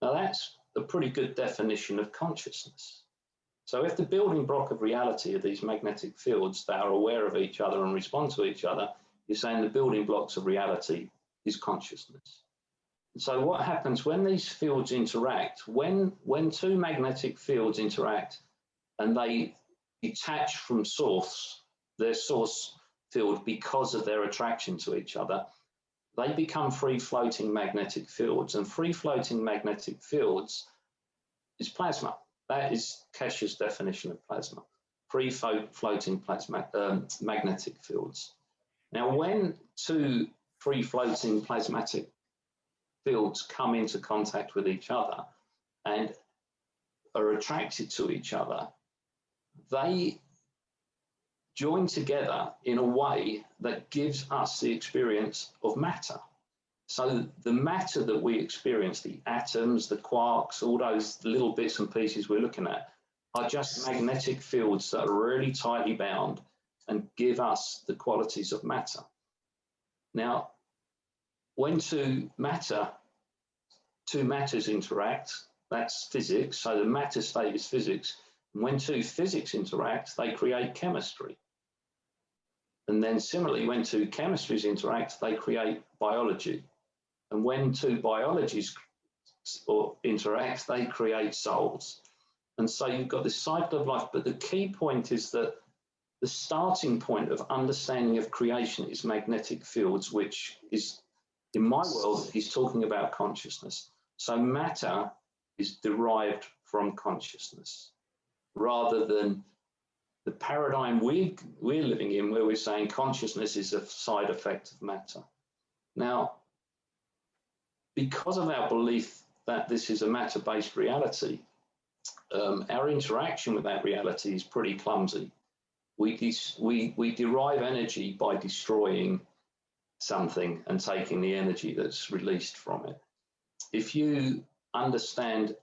Now that's a pretty good definition of consciousness. So if the building block of reality are these magnetic fields that are aware of each other and respond to each other, you're saying the building blocks of reality is consciousness. And so what happens when these fields interact, when two magnetic fields interact and they detach from their source field because of their attraction to each other, they become free-floating magnetic fields. And free-floating magnetic fields is plasma. That is Kesha's definition of plasma, free-floating magnetic fields. Now, when two free-floating plasmatic fields come into contact with each other and are attracted to each other, they join together in a way that gives us the experience of matter. So the matter that we experience, the atoms, the quarks, all those little bits and pieces we're looking at, are just magnetic fields that are really tightly bound and give us the qualities of matter. Now, when two matters interact, that's physics, so the matter state is physics. And when two physics interact, they create chemistry. And then similarly, when two chemistries interact, they create biology. And when two biologies interact, they create souls. And so you've got this cycle of life, but the key point is that the starting point of understanding of creation is magnetic fields, which is, in my world, he's talking about consciousness. So matter is derived from consciousness, rather than the paradigm we're living in, where we're saying consciousness is a side effect of matter. Now, because of our belief that this is a matter-based reality, our interaction with that reality is pretty clumsy. We derive energy by destroying something and taking the energy that's released from it. If you understand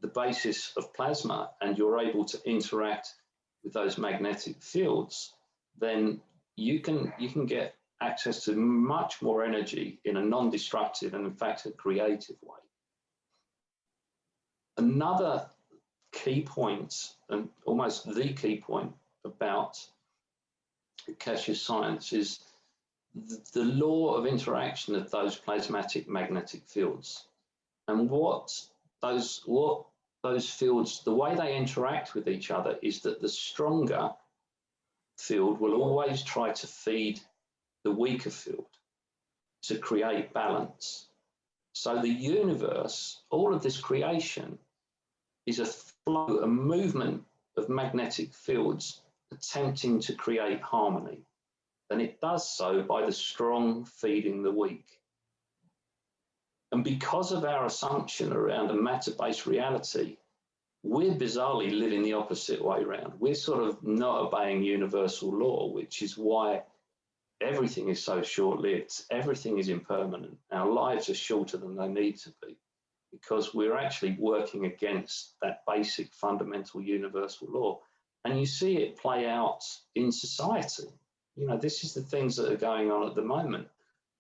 the basis of plasma and you're able to interact with those magnetic fields, then you can get access to much more energy in a non-destructive and, in fact, a creative way. Another key point, and almost the key point about Kesha's science, is the law of interaction of those plasmatic magnetic fields. And what those fields, the way they interact with each other is that the stronger field will always try to feed the weaker field to create balance. So the universe, all of this creation, is a flow, a movement of magnetic fields attempting to create harmony. And it does so by the strong feeding the weak. And because of our assumption around a matter-based reality, we're bizarrely living the opposite way around. We're sort of not obeying universal law, which is why everything is so short-lived. Everything is impermanent. Our lives are shorter than they need to be. because we're actually working against that basic fundamental universal law. And you see it play out in society. You know, this is the things that are going on at the moment.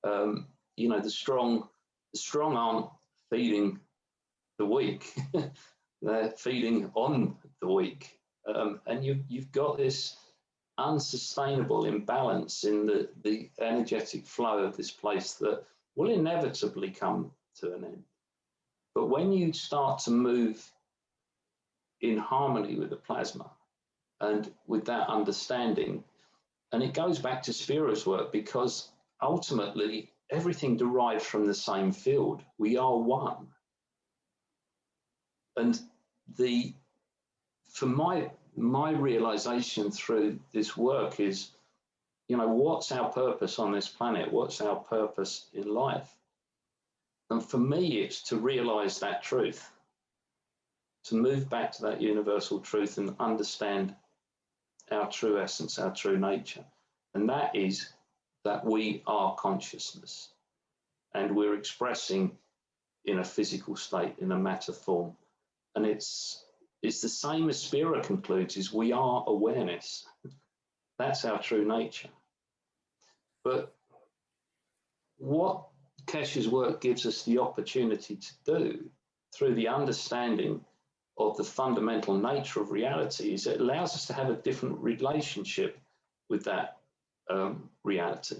You know, the strong aren't feeding the weak. They're feeding on the weak. And you've got this unsustainable imbalance in the energetic flow of this place that will inevitably come to an end. But when you start to move in harmony with the plasma and with that understanding, and it goes back to Spira's work, because ultimately everything derives from the same field. We are one. And for my realization through this work is, you know, what's our purpose on this planet? What's our purpose in life? And for me, it's to realize that truth, to move back to that universal truth and understand our true essence, our true nature. And that is that we are consciousness, and we're expressing in a physical state, in a matter form. And it's the same as Spira concludes, is we are awareness. That's our true nature. But what Keshe's work gives us the opportunity to do through the understanding of the fundamental nature of reality is it allows us to have a different relationship with that reality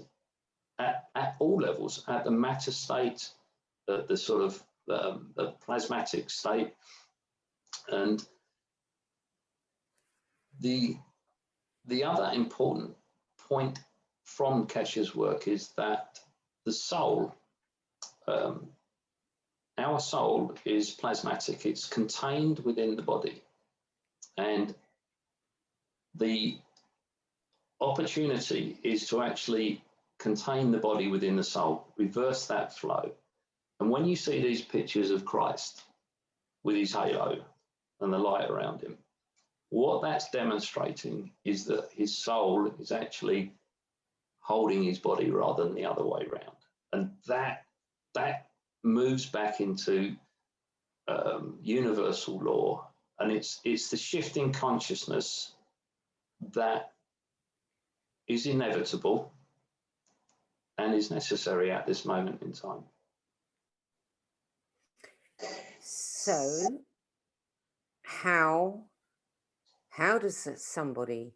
at all levels, at the matter state, the sort of the plasmatic state. And the other important point from Keshe's work is that the soul, our soul is plasmatic. It's contained within the body. And the opportunity is to actually contain the body within the soul, reverse that flow. And when you see these pictures of Christ with his halo and the light around him, what that's demonstrating is that his soul is actually holding his body rather than the other way around. And that moves back into universal law. And it's the shifting consciousness that is inevitable and is necessary at this moment in time. So how does somebody,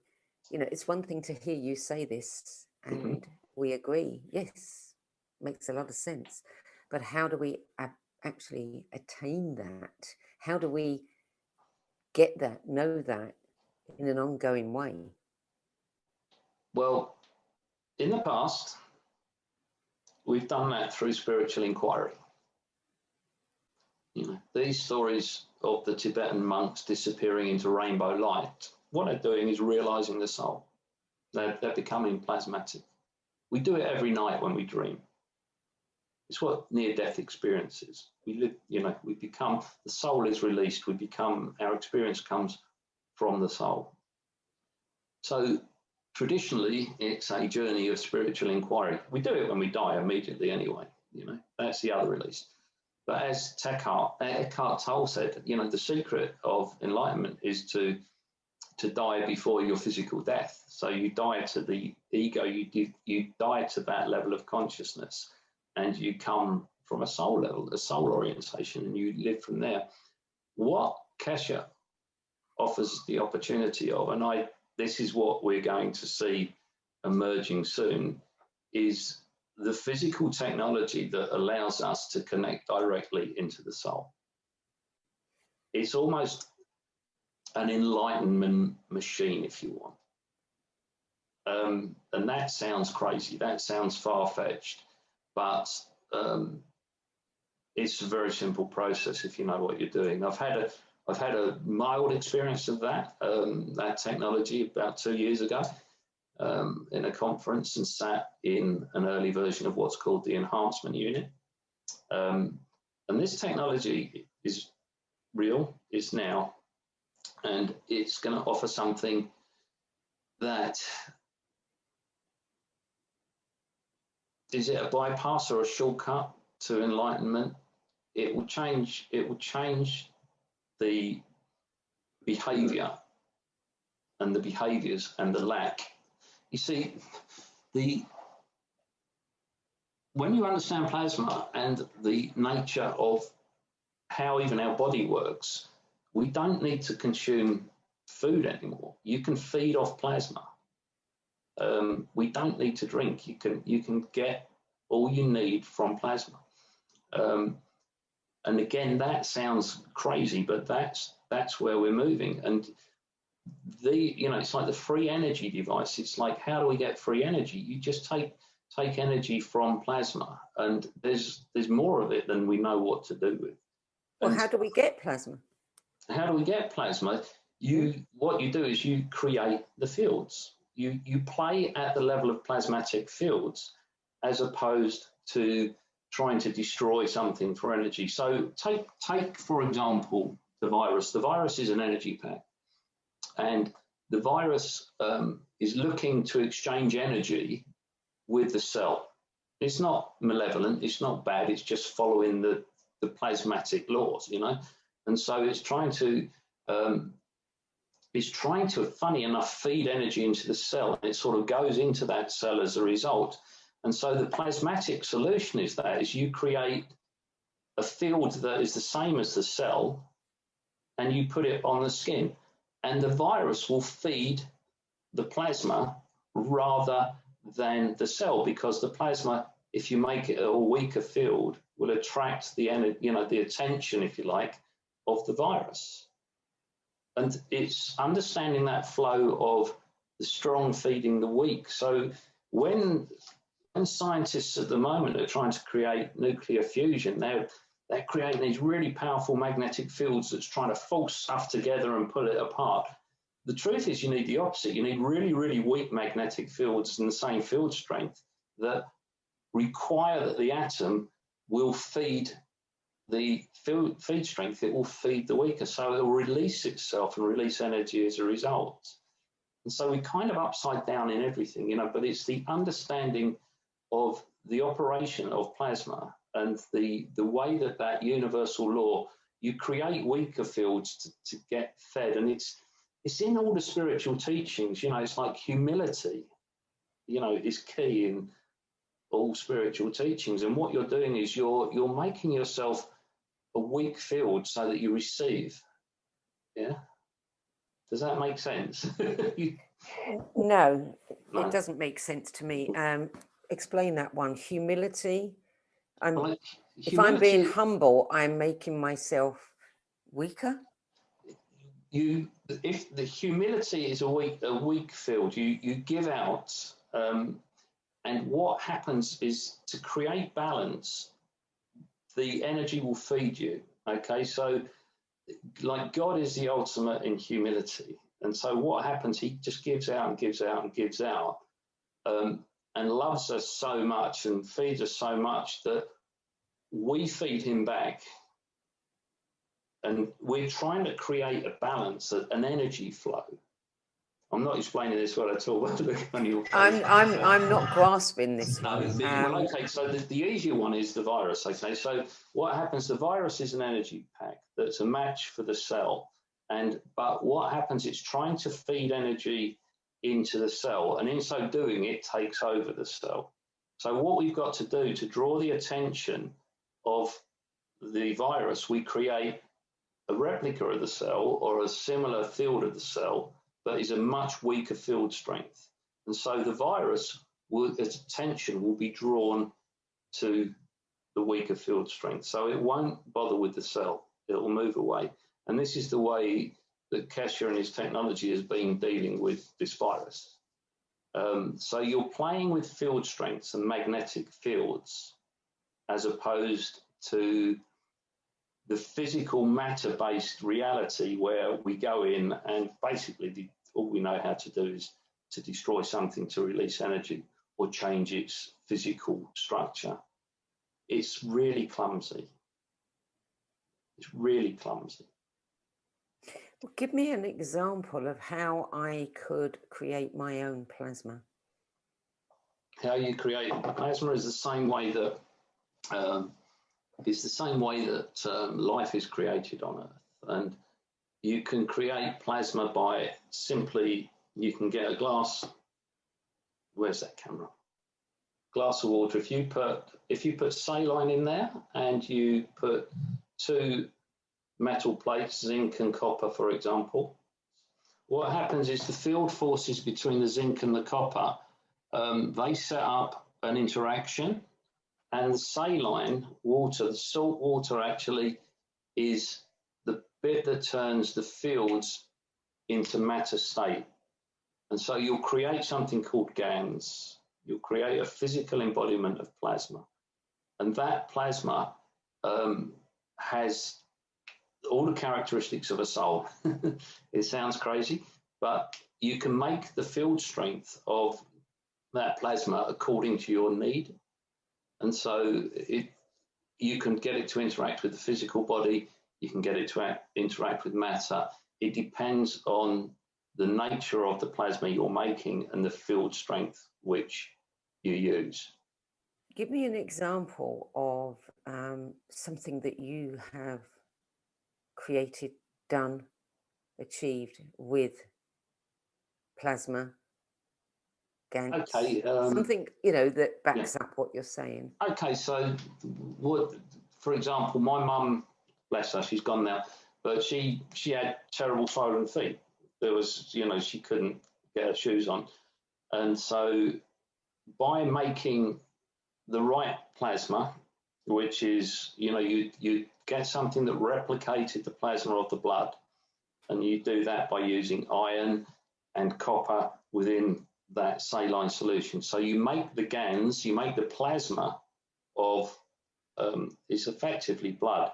you know, it's one thing to hear you say this and we agree, yes, makes a lot of sense, but how do we actually attain that? How do we get that, know that in an ongoing way? Well, in the past, we've done that through spiritual inquiry. You know, these stories of the Tibetan monks disappearing into rainbow light, what they're doing is realizing the soul. They're becoming plasmatic. We do it every night when we dream. It's what near-death experience is. We live, you know, we become, the soul is released, we become, our experience comes from the soul. So traditionally, it's a journey of spiritual inquiry. We do it when we die immediately anyway, you know, that's the other release. But as Eckhart Tolle said, you know, the secret of enlightenment is to die before your physical death. So you die to the ego, you die to that level of consciousness, and you come from a soul level, a soul orientation, and you live from there. What Keshe offers the opportunity of, and this is what we're going to see emerging soon, is the physical technology that allows us to connect directly into the soul. It's almost an enlightenment machine, if you want. And that sounds crazy, that sounds far-fetched, but it's a very simple process if you know what you're doing. I've had a mild experience of that technology about 2 years ago in a conference, and sat in an early version of what's called the enhancement unit. And this technology is real, it's now, and it's going to offer something that, is it a bypass or a shortcut to enlightenment? it will change the behavior and the behaviors and the lack. You see, when you understand plasma and the nature of how even our body works, we don't need to consume food anymore. You can feed off plasma. We don't need to drink. You can get all you need from plasma. And again, that sounds crazy, but that's where we're moving. And it's like the free energy device. It's like, how do we get free energy? You just take energy from plasma, and there's more of it than we know what to do with. Well, how do we get plasma? How do we get plasma? What you do is you create the fields. You play at the level of plasmatic fields, as opposed to trying to destroy something for energy. So take for example the virus. The virus is an energy pack, and the virus is looking to exchange energy with the cell. It's not malevolent, it's not bad, it's just following the plasmatic laws, and so it's trying to funny enough feed energy into the cell, and it sort of goes into that cell as a result. And so the plasmatic solution is you create a field that is the same as the cell, and you put it on the skin, and the virus will feed the plasma rather than the cell, because the plasma, if you make it a weaker field, will attract the attention, if you like, of the virus. And it's understanding that flow of the strong feeding the weak. So when scientists at the moment are trying to create nuclear fusion, they're creating these really powerful magnetic fields that's trying to force stuff together and pull it apart. The truth is, you need the opposite. You need really, really weak magnetic fields and the same field strength that require that the atom will feed the feed strength. It will feed the weaker, so it will release itself and release energy as a result. And so we're kind of upside down in everything, but it's the understanding of the operation of plasma and the way that universal law, you create weaker fields to get fed. And it's in all the spiritual teachings, it's like humility, is key in all spiritual teachings. And what you're doing is you're making yourself a weak field so that you receive. Yeah. Does that make sense? No, it doesn't make sense to me. Explain that one. Humility. If I'm being humble, I'm making myself weaker. If the humility is a weak field, you give out, and what happens is, to create balance, the energy will feed you. Okay, so like God is the ultimate in humility, and so what happens? He just gives out and gives out and gives out, and loves us so much and feeds us so much that we feed him back. And we're trying to create a balance, an energy flow. I'm not explaining this well at all. I'm not grasping this. No, well, okay. So the easier one is the virus. Okay, so what happens? The virus is an energy pack that's a match for the cell, but what happens? It's trying to feed energy into the cell, and in so doing, it takes over the cell. So what we've got to do to draw the attention of the virus, we create a replica of the cell or a similar field of the cell that is a much weaker field strength. And so the virus, its attention will be drawn to the weaker field strength. So it won't bother with the cell, it will move away. And this is the way that Kesher and his technology has been dealing with this virus. So you're playing with field strengths and magnetic fields, as opposed to the physical matter-based reality where we go in and basically all we know how to do is to destroy something to release energy or change its physical structure. It's really clumsy. It's really clumsy. Well, give me an example of how I could create my own plasma. How you create plasma is the same way that is the same way that life is created on Earth. And you can create plasma by simply, you can get a glass, where's that camera? Glass of water. If you put saline in there and you put 2 metal plates, zinc and copper, for example, what happens is the field forces between the zinc and the copper, they set up an interaction, and the saline water, the salt water, actually is the bit that turns the fields into matter state. And so you'll create something called GANs. You'll create a physical embodiment of plasma. And that plasma has all the characteristics of a soul. It sounds crazy, but you can make the field strength of that plasma according to your need. And so you can get it to interact with the physical body, you can get it to interact with matter. It depends on the nature of the plasma you're making and the field strength which you use. Give me an example of something that you have created, done, achieved with plasma, GANs. Okay. Something, you know, that backs up what you're saying. Okay, so for example, my mum, bless her, she's gone now, but she had terrible swollen feet. There was, you know, she couldn't get her shoes on. And so by making the right plasma, which is, you know, you get something that replicated the plasma of the blood, and you do that by using iron and copper within that saline solution. So you make the GANs, you make the plasma of, it's effectively blood.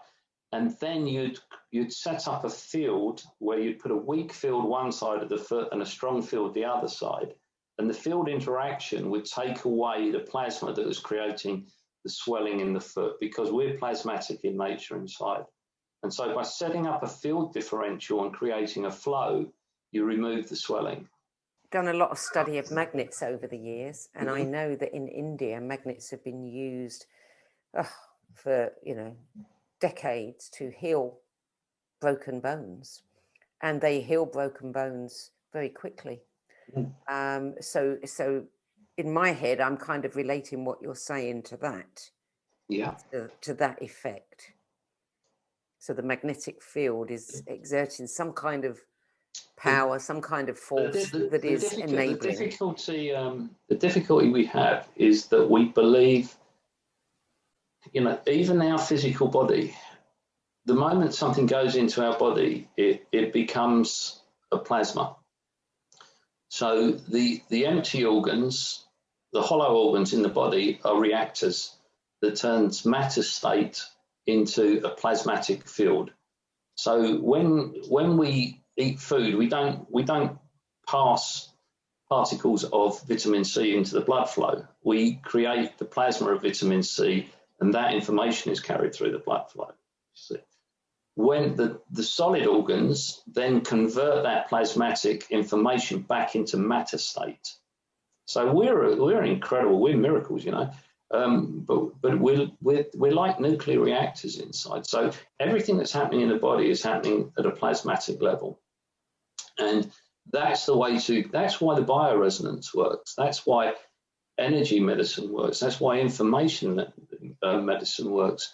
And then you'd set up a field where you'd put a weak field one side of the foot and a strong field the other side. And the field interaction would take away the plasma that was creating the swelling in the foot, because we're plasmatic in nature inside. And so by setting up a field differential and creating a flow, you remove the swelling. Done a lot of study of magnets over the years, and I know that in India, magnets have been used for, you know, decades to heal broken bones, and they heal broken bones very quickly. So in my head, I'm kind of relating what you're saying to that, to that effect. So the magnetic field is exerting some kind of power, some kind of force that is enabling. The difficulty we have is that we believe, you know, even our physical body, the moment something goes into our body, it becomes a plasma. So the empty organs, the hollow organs in the body, are reactors that turns matter state into a plasmatic field. So when we eat food, we don't pass particles of vitamin C into the blood flow. We create the plasma of vitamin C, and that information is carried through the blood flow. When the solid organs then convert that plasmatic information back into matter state. So we're incredible, we're miracles, you know. But we're like nuclear reactors inside. So everything that's happening in the body is happening at a plasmatic level. And that's the way that's why the bioresonance works. That's why energy medicine works. That's why information medicine works.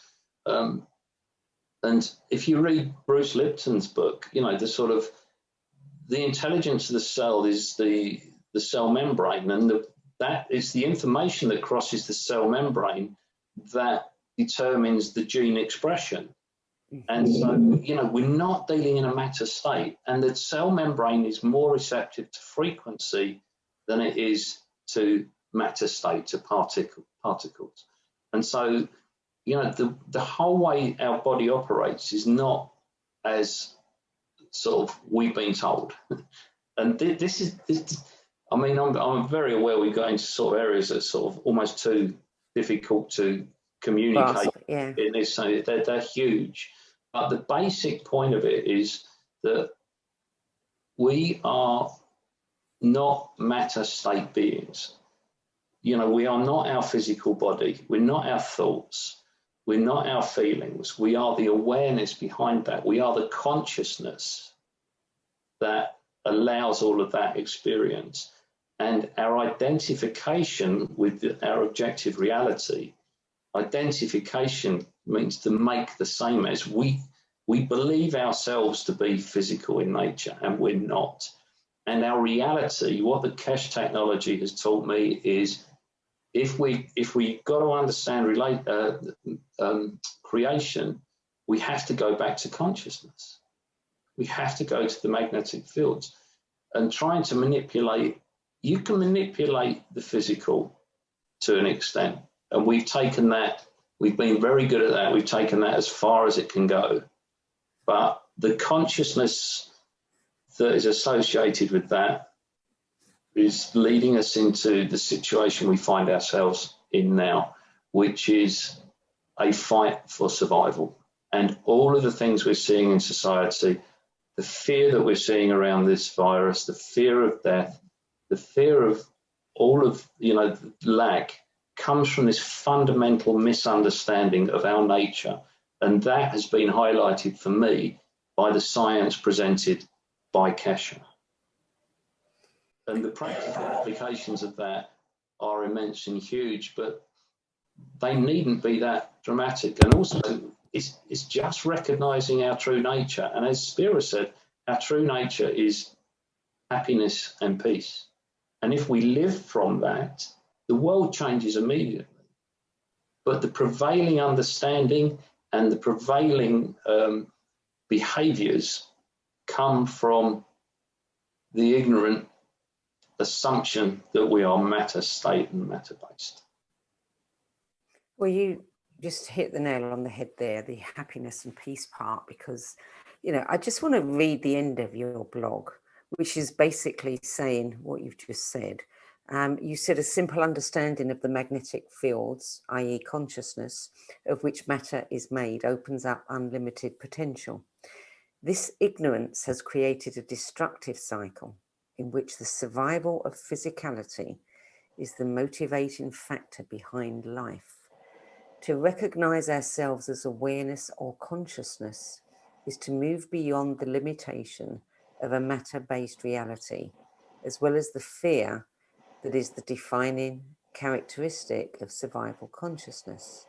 And if you read Bruce Lipton's book, you know, the intelligence of the cell is the cell membrane, and that is the information that crosses the cell membrane that determines the gene expression. And so, you know, we're not dealing in a matter state, and the cell membrane is more receptive to frequency than it is to matter state, to particles. And so, you know, the whole way our body operates is not as sort of we've been told. And this I mean, I'm very aware we go into sort of areas that sort of almost too difficult to communicate. In this, so they're huge. But the basic point of it is that we are not matter state beings. You know, we are not our physical body. We're not our thoughts. We're not our feelings. We are the awareness behind that. We are the consciousness that allows all of that experience. And our identification with our objective reality, identification means to make the same as. We believe ourselves to be physical in nature, and we're not. And our reality, what the Keshe technology has taught me is, if we got to understand creation, we have to go back to consciousness. We have to go to the magnetic fields, and trying to manipulate. You can manipulate the physical to an extent, and we've taken that. We've been very good at that. We've taken that as far as it can go. But the consciousness that is associated with that is leading us into the situation we find ourselves in now, which is a fight for survival. And all of the things we're seeing in society, the fear that we're seeing around this virus, the fear of death, the fear of all of, lack, comes from this fundamental misunderstanding of our nature. And that has been highlighted for me by the science presented by Keshe. And the practical applications of that are immense and huge, but they needn't be that dramatic. And also, it's just recognizing our true nature. And as Spira said, our true nature is happiness and peace. And if we live from that, the world changes immediately. But the prevailing understanding and the prevailing behaviors come from the ignorant assumption that we are matter state and matter based. Well, you just hit the nail on the head there, the happiness and peace part, because, I just want to read the end of your blog, which is basically saying what you've just said. You said a simple understanding of the magnetic fields, i.e. consciousness, of which matter is made, opens up unlimited potential. This ignorance has created a destructive cycle in which the survival of physicality is the motivating factor behind life. To recognize ourselves as awareness or consciousness is to move beyond the limitation of a matter-based reality, as well as the fear that is the defining characteristic of survival consciousness.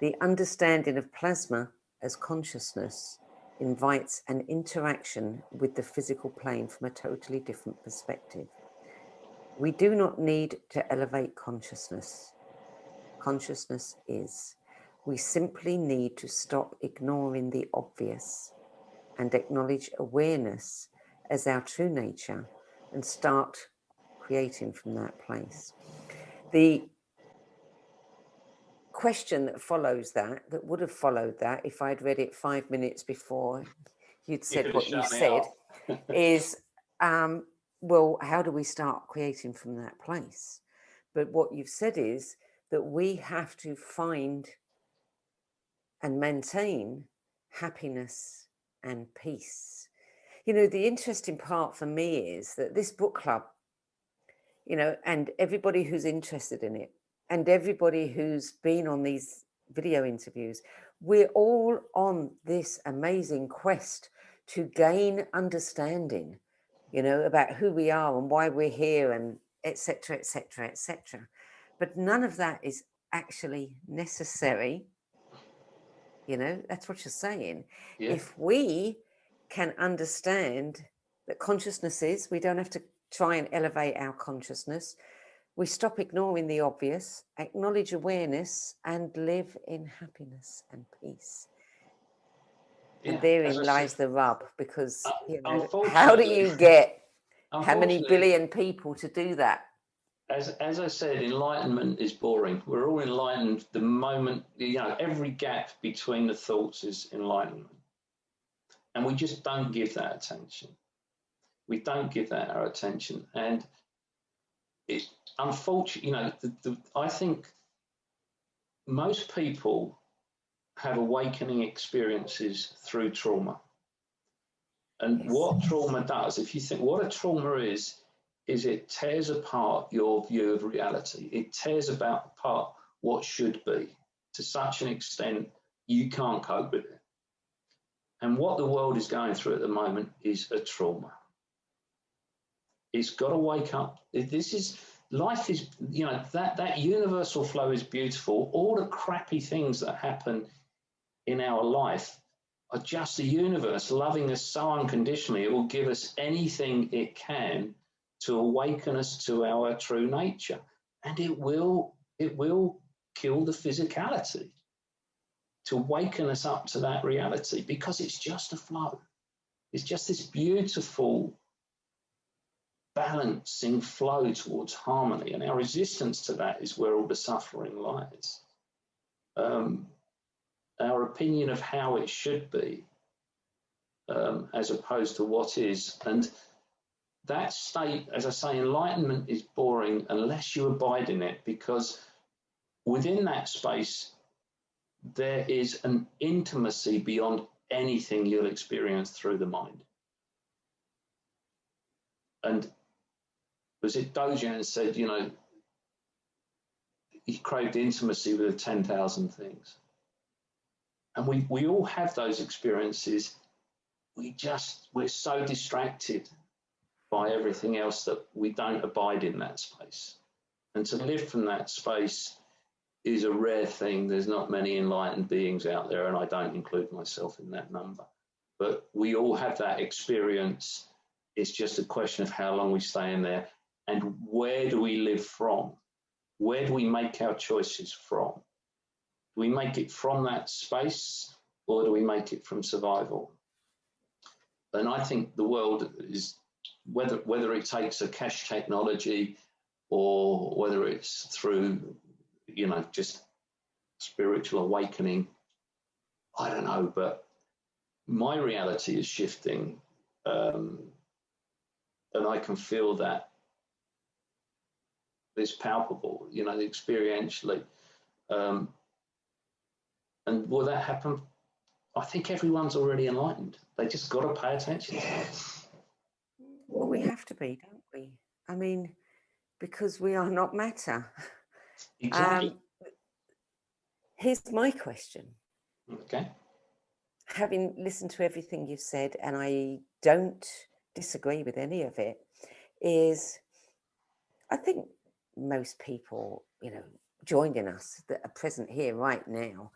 The understanding of plasma as consciousness invites an interaction with the physical plane from a totally different perspective. We do not need to elevate consciousness. Consciousness is. We simply need to stop ignoring the obvious and acknowledge awareness as our true nature and start creating from that place. The question that follows that would have followed that if I'd read it 5 minutes before you'd said what you said, is, well, how do we start creating from that place? But what you've said is that we have to find and maintain happiness and peace. The interesting part for me is that this book club, and everybody who's interested in it, and everybody who's been on these video interviews, we're all on this amazing quest to gain understanding, about who we are and why we're here, and etc., etc., etc. But none of that is actually necessary. That's what you're saying. Yeah. If we can understand that consciousness is, we don't have to try and elevate our consciousness. We stop ignoring the obvious, acknowledge awareness, and live in happiness and peace. Yeah, and therein lies the rub, because how do you get how many billion people to do that? As I said, enlightenment is boring. We're all enlightened the moment, every gap between the thoughts is enlightenment. And we just don't give that attention. We don't give that our attention. And it, unfortunately, I think most people have awakening experiences through trauma. And yes. What trauma does, if you think what a trauma is it tears apart your view of reality. It tears apart what should be to such an extent you can't cope with it. And what the world is going through at the moment is a trauma. It's got to wake up. Life is, that universal flow is beautiful. All the crappy things that happen in our life are just the universe loving us so unconditionally. It will give us anything it can to awaken us to our true nature. And it will kill the physicality to waken us up to that reality, because it's just a flow. It's just this beautiful balancing flow towards harmony. And our resistance to that is where all the suffering lies. Our opinion of how it should be, as opposed to what is. And that state, as I say, enlightenment is boring unless you abide in it, because within that space, there is an intimacy beyond anything you'll experience through the mind. And was it Dogen said, he craved intimacy with 10,000 things. And we all have those experiences. We're so distracted by everything else that we don't abide in that space. And to live from that space is a rare thing. There's not many enlightened beings out there, and I don't include myself in that number. But we all have that experience. It's just a question of how long we stay in there, and where do we live from? Where do we make our choices from? Do we make it from that space, or do we make it from survival? And I think the world is, whether it takes a cash technology or whether it's through, just spiritual awakening, I don't know, but my reality is shifting, and I can feel that it's palpable, experientially. And will that happen? I think everyone's already enlightened. They just got to pay attention. Well, we have to be, don't we? I mean, because we are not matter. Exactly. Here's my question. Okay. Having listened to everything you've said, and I don't disagree with any of it, is I think most people, joining us that are present here right now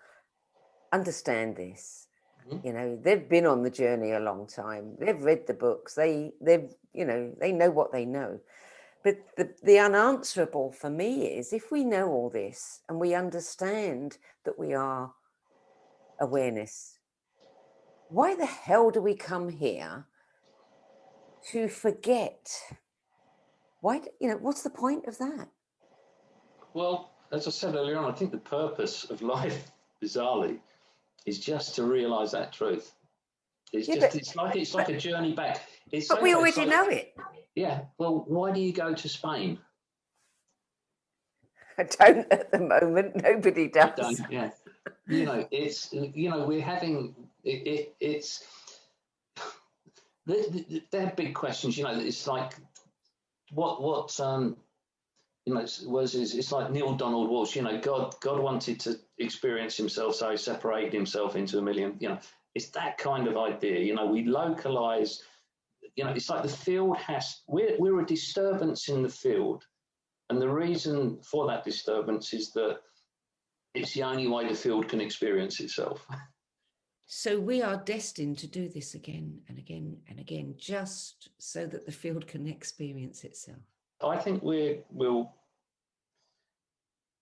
understand this. Mm-hmm. They've been on the journey a long time. They've read the books. They know what they know. But the unanswerable for me is, if we know all this and we understand that we are awareness, why the hell do we come here to forget? Why, what's the point of that? Well, as I said earlier on, I think the purpose of life, bizarrely, is just to realize that truth. It's like a journey back. But we already know it. Yeah. Well, why do you go to Spain? I don't at the moment. Nobody does. I don't. Yeah. We're having it's they're big questions. It's like it's like Neil Donald Walsh. God wanted to experience himself, so he separated himself into a million. It's that kind of idea. We localize. It's like the field we're a disturbance in the field, and the reason for that disturbance is that it's the only way the field can experience itself. So we are destined to do this again and again and again, just so that the field can experience itself. I think we'll.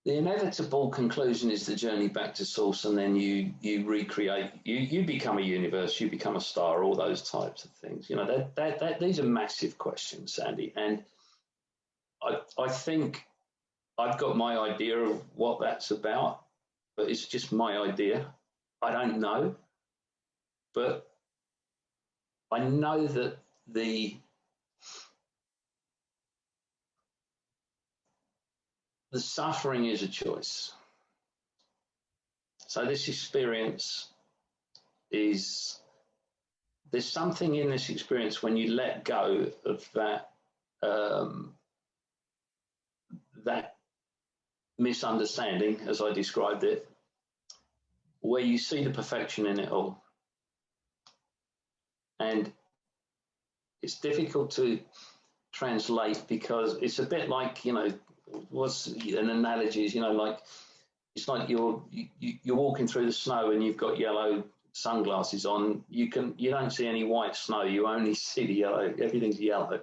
The inevitable conclusion is the journey back to source, and then you recreate. You become a universe. You become a star. All those types of things. These are massive questions, Sandie, and I think I've got my idea of what that's about, but it's just my idea. I don't know, but I know that the suffering is a choice. So this experience there's something in this experience when you let go of that that misunderstanding, as I described it, where you see the perfection in it all. And it's difficult to translate because it's a bit like, you know, what's an analogy is, you know, like it's like you're walking through the snow and you've got yellow sunglasses on. You don't see any white snow, you only see the yellow, everything's yellow.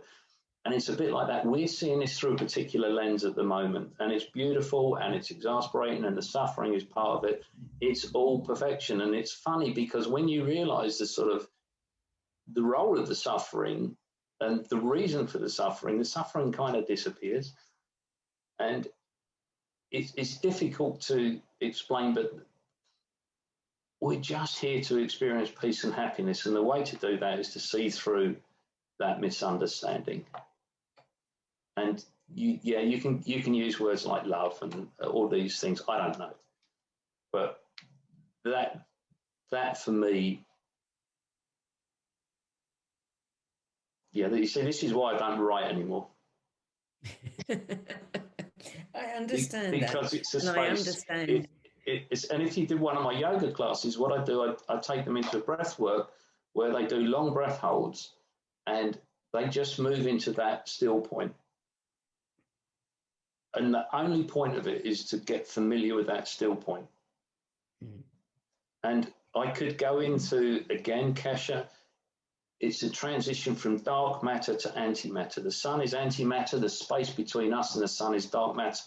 And it's a bit like that. We're seeing this through a particular lens at the moment, and it's beautiful and it's exasperating, and the suffering is part of it. It's all perfection. And it's funny because when you realize the role of the suffering and the reason for the suffering kind of disappears. And it's difficult to explain, but we're just here to experience peace and happiness. And the way to do that is to see through that misunderstanding. And you can use words like love and all these things. I don't know, but that for me, you see, this is why I don't write anymore. I understand because that. It's a and space. I understand. And if you did one of my yoga classes, what I do, I take them into a breath work where they do long breath holds, and they just move into that still point. And the only point of it is to get familiar with that still point. Mm. And I could go into, again, Kesha, it's a transition from dark matter to antimatter. The sun is antimatter, the space between us and the sun is dark matter,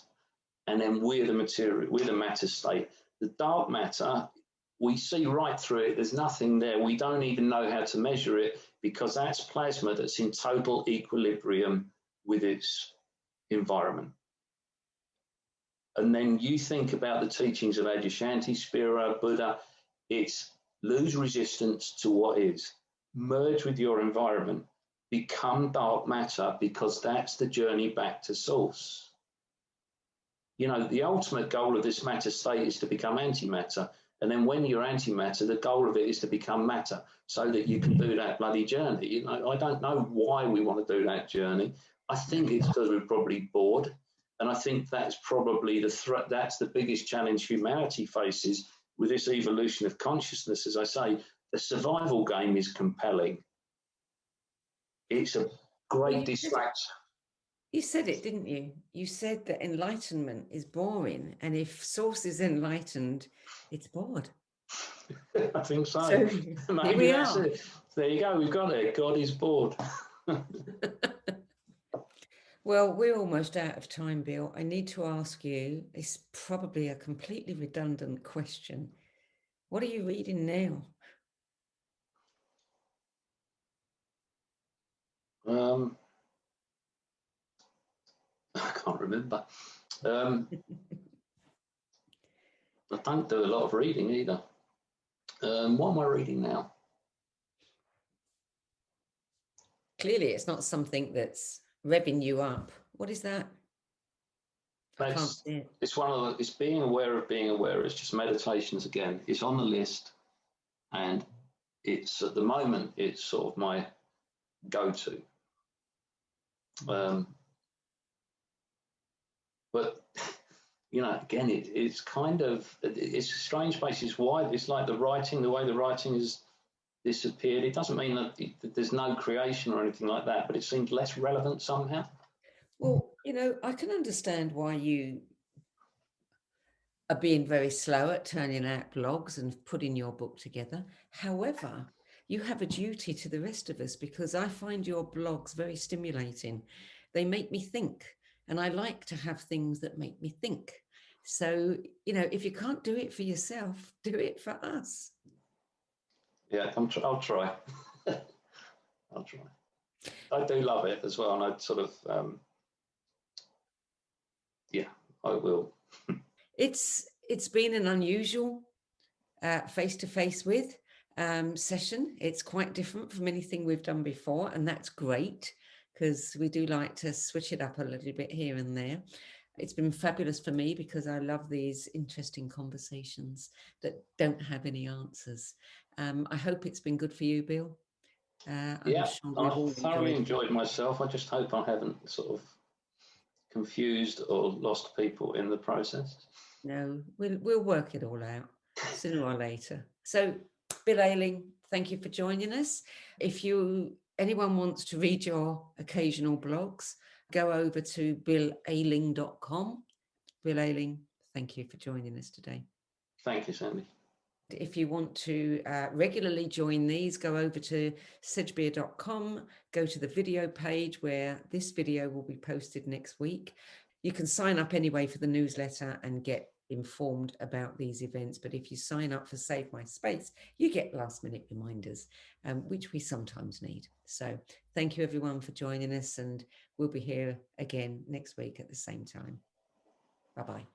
and then we're the material, we're the matter state. The dark matter, we see right through it, there's nothing there. We don't even know how to measure it because that's plasma that's in total equilibrium with its environment. And then you think about the teachings of Adyashanti, Spira, Buddha, it's lose resistance to what is, merge with your environment, become dark matter, because that's the journey back to source. You know, the ultimate goal of this matter state is to become antimatter. And then when you're antimatter, the goal of it is to become matter so that you can do that bloody journey. You know, I don't know why we want to do that journey. I think it's because we're probably bored. And I think that's probably the threat. That's the biggest challenge humanity faces with this evolution of consciousness. As I say, the survival game is compelling. It's a great distraction. You said it, didn't you? You said that enlightenment is boring. And if source is enlightened, it's bored. I think so. Here we are. It. There you go. We've got it. God is bored. Well, we're almost out of time, Bill. I need to ask you, it's probably a completely redundant question. What are you reading now? I can't remember. I don't do a lot of reading either. What am I reading now? Clearly, it's not something that's revving you up. What is that? I can't see it. It's one of the, it's being aware of being aware. It's just meditations again. It's on the list, and it's at the moment it's sort of my go-to. But you know, again, it's kind of, it's a strange place. It's why it's like the way the writing has disappeared. It doesn't mean that there's no creation or anything like that, but it seems less relevant somehow. Well, you know, I can understand why you are being very slow at turning out blogs and putting your book together. However, you have a duty to the rest of us, because I find your blogs very stimulating. They make me think, and I like to have things that make me think. So, you know, if you can't do it for yourself, do it for us. Yeah, I'll try. I'll try. I do love it as well, and I sort of, yeah, I will. It's been an unusual face-to-face with session. It's quite different from anything we've done before, and that's great, because we do like to switch it up a little bit here and there. It's been fabulous for me because I love these interesting conversations that don't have any answers. I hope it's been good for you, Bill. Yeah, sure I've thoroughly enjoyed myself. I just hope I haven't sort of confused or lost people in the process. No, we'll work it all out. sooner or later. So, Bill Ayling, thank you for joining us. If anyone wants to read your occasional blogs, go over to billayling.com. Bill Ayling, thank you for joining us today. Thank you, Sandie. If you want to regularly join these, go over to sedgbeer.com, go to the video page where this video will be posted next week. You can sign up anyway for the newsletter and get informed about these events. But if you sign up for Save My Space, you get last minute reminders, which we sometimes need. So thank you everyone for joining us, and we'll be here again next week at the same time. Bye-bye.